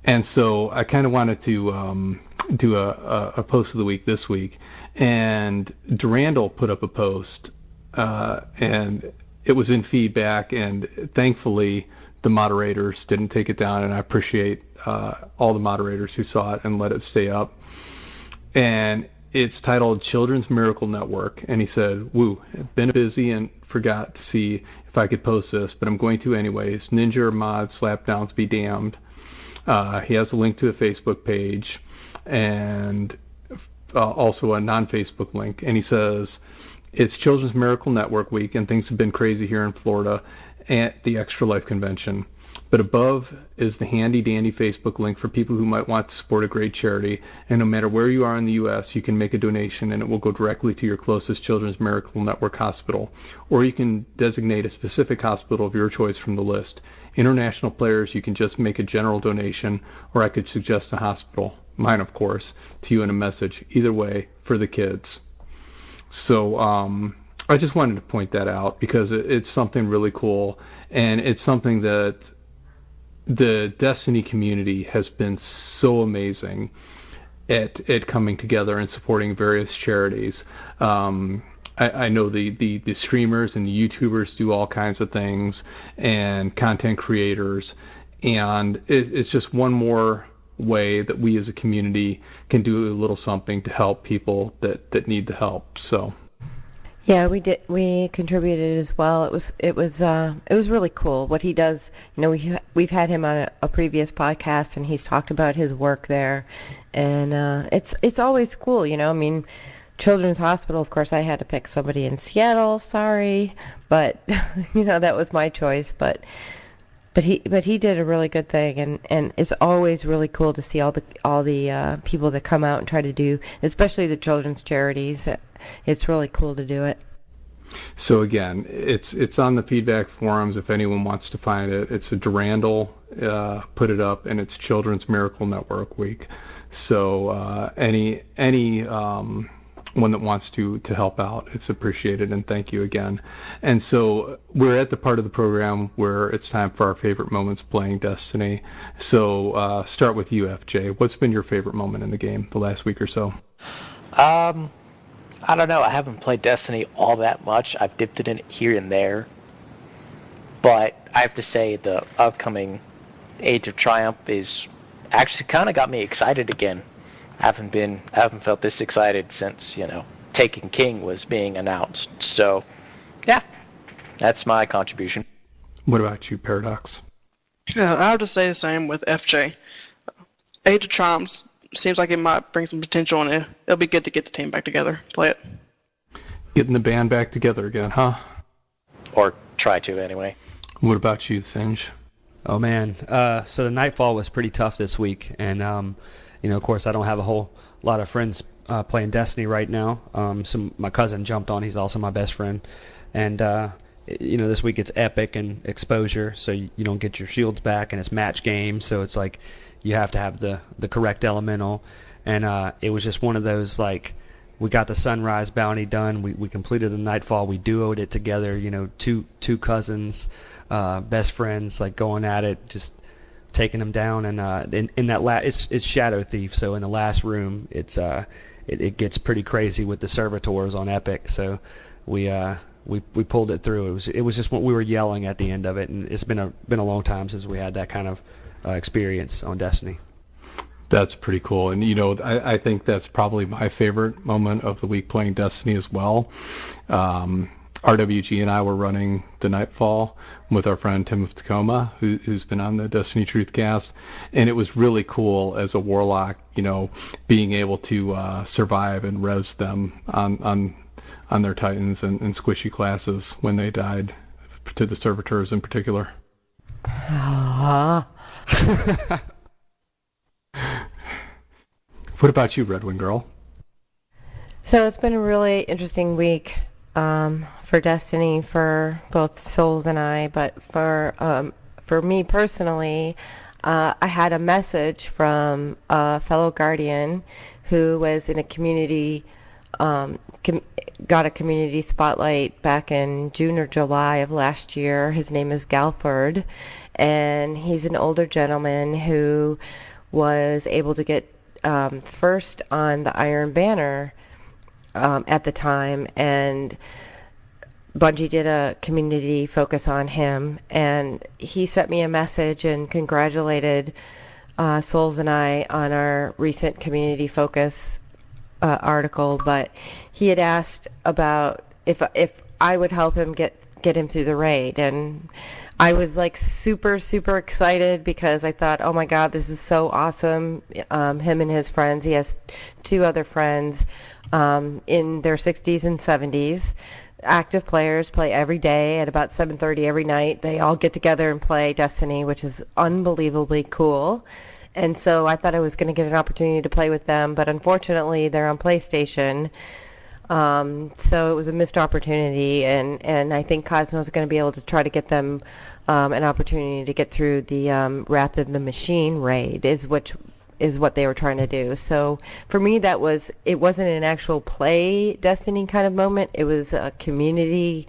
And so I kind of wanted to do a post of the week this week. And Durandal put up a post, and it was in feedback, and thankfully the moderators didn't take it down, and I appreciate all the moderators who saw it and let it stay up. And it's titled Children's Miracle Network, and he said, woo, been busy and forgot to see if I could post this, but I'm going to anyways. Ninja mod slapdowns be damned. He has a link to a Facebook page and also a non-Facebook link, and he says, it's Children's Miracle Network Week, and things have been crazy here in Florida at the Extra Life Convention. But above is the handy-dandy Facebook link for people who might want to support a great charity, and no matter where you are in the U.S., you can make a donation, and it will go directly to your closest Children's Miracle Network hospital. Or you can designate a specific hospital of your choice from the list. International players, you can just make a general donation, or I could suggest a hospital, mine of course, to you in a message. Either way, for the kids. So I just wanted to point that out because it's something really cool, and it's something that the Destiny community has been so amazing at coming together and supporting various charities. I know the streamers and the YouTubers do all kinds of things, and content creators, and it's just one more way that we as a community can do a little something to help people that need the help. So yeah, we did. We contributed as well. It was really cool what he does. We've had him on a previous podcast, and he's talked about his work there, and it's always cool. I mean, Children's Hospital. Of course, I had to pick somebody in Seattle. Sorry, but that was my choice. But he did a really good thing, and it's always really cool to see all the people that come out and try to do, especially the children's charities. It's really cool to do it. So again, it's on the feedback forums if anyone wants to find it. It's a Durandal put it up, and it's Children's Miracle Network Week. So any one that wants to help out, it's appreciated, and thank you again. And so we're at the part of the program where it's time for our favorite moments playing Destiny. So start with you, FJ. What's been your favorite moment in the game the last week or so? I don't know. I haven't played Destiny all that much. I've dipped it in here and there. But I have to say the upcoming Age of Triumph is actually kind of got me excited again. I haven't felt this excited since, Taken King was being announced. So, yeah, that's my contribution. What about you, Paradox? Yeah, I have to say the same with FJ. Age of Triumph seems like it might bring some potential, and it'll be good to get the team back together, play it. Getting the band back together again, huh? Or try to, anyway. What about you, Synge? Oh man, so the Nightfall was pretty tough this week, and of course I don't have a whole lot of friends playing Destiny right now. So my cousin jumped on; he's also my best friend, and this week it's Epic and Exposure, so you don't get your shields back, and it's match game, so it's like you have to have the correct elemental, and it was just one of those like. We got the Sunrise bounty done. We completed the Nightfall. We duoed it together. Two cousins, best friends, like going at it, just taking them down. And in that it's Shadow Thief. So in the last room, it gets pretty crazy with the servitors on Epic. So we pulled it through. It was just what we were yelling at the end of it. And it's been a long time since we had that kind of experience on Destiny. That's pretty cool. And, I think that's probably my favorite moment of the week playing Destiny as well. RWG and I were running the Nightfall with our friend Tim of Tacoma, who's been on the Destiny Truthcast. And it was really cool as a Warlock, being able to survive and res them on their Titans and squishy classes when they died, to the servitors in particular. What about you, RedWingGirl? So it's been a really interesting week for Destiny, for both Souls and I, but for me personally, I had a message from a fellow Guardian who was in a community, got a community spotlight back in June or July of last year. His name is Galford, and he's an older gentleman who was able to get first on the Iron Banner at the time, and Bungie did a community focus on him, and he sent me a message and congratulated Souls and I on our recent community focus article, but he had asked about if I would help him get him through the raid, and I was like super excited because I thought, oh my God, this is so awesome. Him and his friends, he has two other friends in their 60s and 70s, active players, play every day at about 7:30 every night. They all get together and play Destiny, which is unbelievably cool. And so I thought I was going to get an opportunity to play with them, but unfortunately they're on PlayStation. So it was a missed opportunity, and I think Cosmo's going to be able to try to get them an opportunity to get through the Wrath of the Machine raid, is what they were trying to do. So for me, it wasn't an actual play Destiny kind of moment. It was a community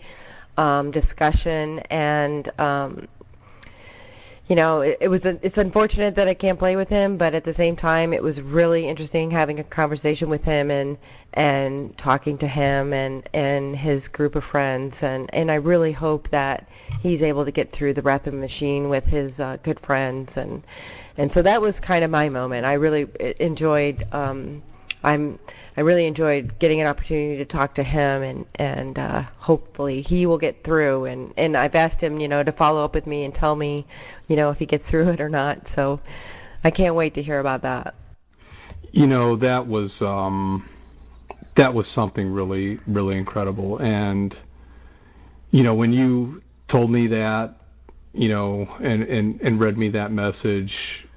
discussion, and it's unfortunate that I can't play with him, but at the same time, it was really interesting having a conversation with him and talking to him and his group of friends, and I really hope that he's able to get through the Wrath of the Machine with his good friends, and so that was kind of my moment. I really enjoyed I really enjoyed getting an opportunity to talk to him, and hopefully he will get through. And I've asked him, to follow up with me and tell me, if he gets through it or not. So I can't wait to hear about that. That was something really, really incredible. And when you told me that, and read me that message,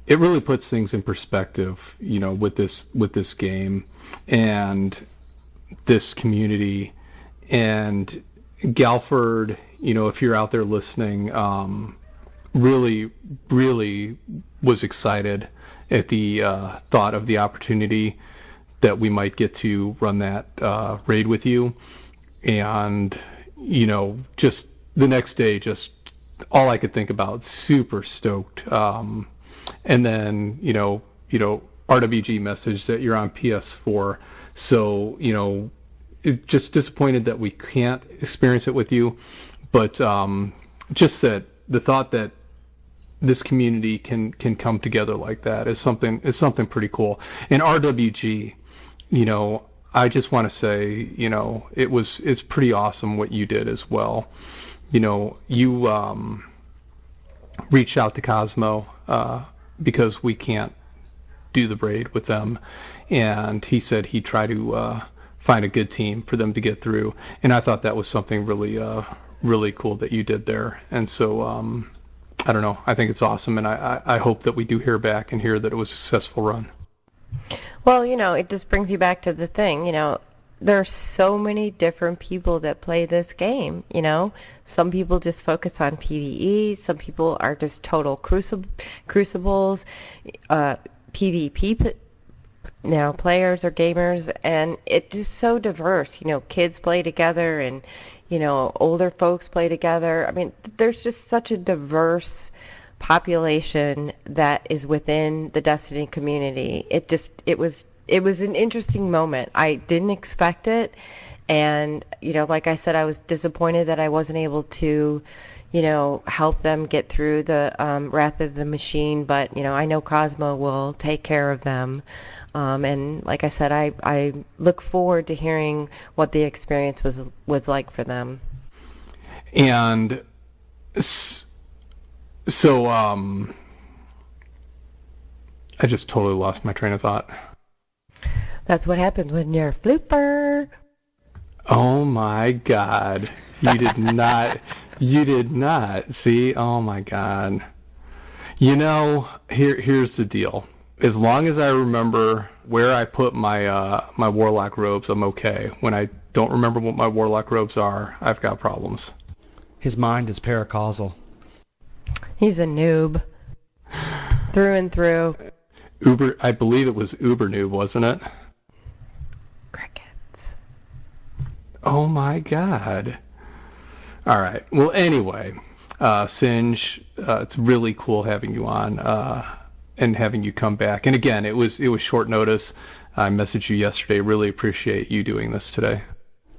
it really puts things in perspective, with this game and this community. And Galford, if you're out there listening, really, really was excited at the thought of the opportunity that we might get to run that raid with you. And, just the next day, just all I could think about, super stoked. And then, RWG message that you're on PS4. So, just disappointed that we can't experience it with you, but just that the thought that this community can come together like that is something pretty cool. And RWG, you know, I just want to say, you know, it's pretty awesome what you did as well. You know, you reached out to Cosmo because we can't do the braid with them, and he said he'd try to find a good team for them to get through. And I thought that was something really cool that you did there. And so I don't know, I think it's awesome, and I hope that we do hear back and hear that it was a successful run. Well, you know, it just brings you back to the thing, you know, there are so many different people that play this game, you know. Some people just focus on PvE, some people are just total crucibles, PvP now players or gamers, and it's just so diverse. You know, kids play together, and you know, older folks play together. I mean, there's just such a diverse population that is within the Destiny community. It was an interesting moment. I didn't expect it, and you know, like I said, I was disappointed that I wasn't able to, you know, help them get through the Wrath of the Machine, but you know, I know Cosmo will take care of them. And like I said, I look forward to hearing what the experience was like for them. And so I just totally lost my train of thought. That's what happens when you're a flooper. Oh my God. You did not. You did not. See? Oh my God. You know, here's the deal. As long as I remember where I put my my warlock robes, I'm okay. When I don't remember what my warlock robes are, I've got problems. His mind is paracausal. He's a noob. Through and through. I believe it was Uber noob, wasn't it? Crickets. Oh my God. All right. Well, anyway, Synge, it's really cool having you on and having you come back. And again, it was short notice. I messaged you yesterday. Really appreciate you doing this today.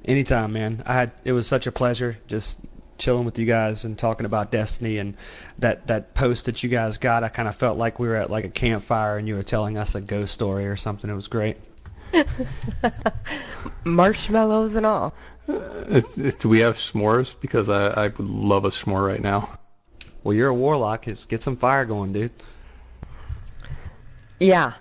Anytime, man. It was such a pleasure just chilling with you guys and talking about Destiny, and that post that you guys got. I kind of felt like we were at like a campfire and you were telling us a ghost story or something. It was great. Marshmallows and all. Do we have s'mores? Because I would love a s'more right now. Well, you're a warlock. Just get some fire going, dude. Yeah.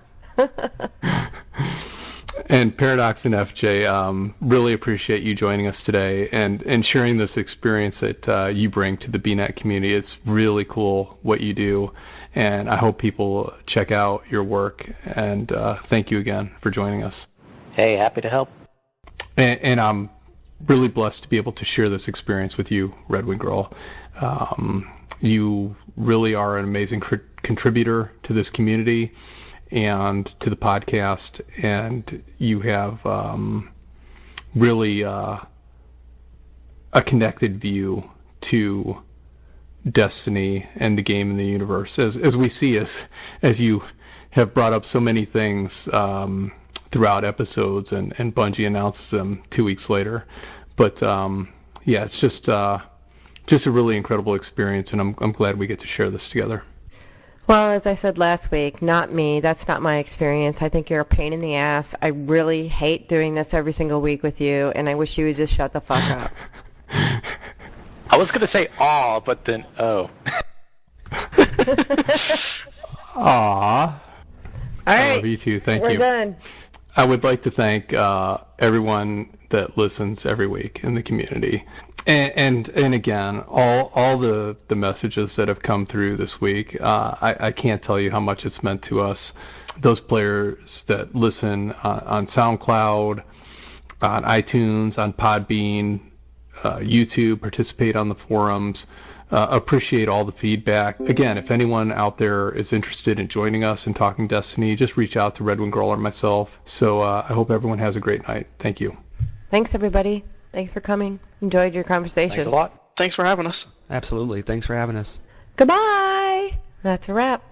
And Paradox and FJ, really appreciate you joining us today and sharing this experience that you bring to the bnet community. It's really cool what you do, and I hope people check out your work. And thank you again for joining us. Hey, happy to help. And I'm really blessed to be able to share this experience with you, RedWingGirl. You really are an amazing contributor to this community and to the podcast, and you have really a connected view to Destiny and the game and the universe, as we see, as you have brought up so many things throughout episodes, and Bungie announces them 2 weeks later. But yeah, it's just a really incredible experience, and I'm glad we get to share this together. Well, as I said last week, not me. That's not my experience. I think you're a pain in the ass. I really hate doing this every single week with you, and I wish you would just shut the fuck up. I was going to say aw, but then oh. Aw. All right. I love you too. Thank We're you. done. I would like to thank everyone that listens every week in the community, and again, all the messages that have come through this week. I can't tell you how much it's meant to us. Those players that listen on SoundCloud, on iTunes, on Podbean, YouTube, participate on the forums. Appreciate all the feedback. Again, if anyone out there is interested in joining us and talking Destiny, just reach out to RedWingGirl or myself. So I hope everyone has a great night. Thank you. Thanks, everybody. Thanks for coming. Enjoyed your conversation. Thanks a lot. Thanks for having us. Absolutely. Thanks for having us. Goodbye. That's a wrap.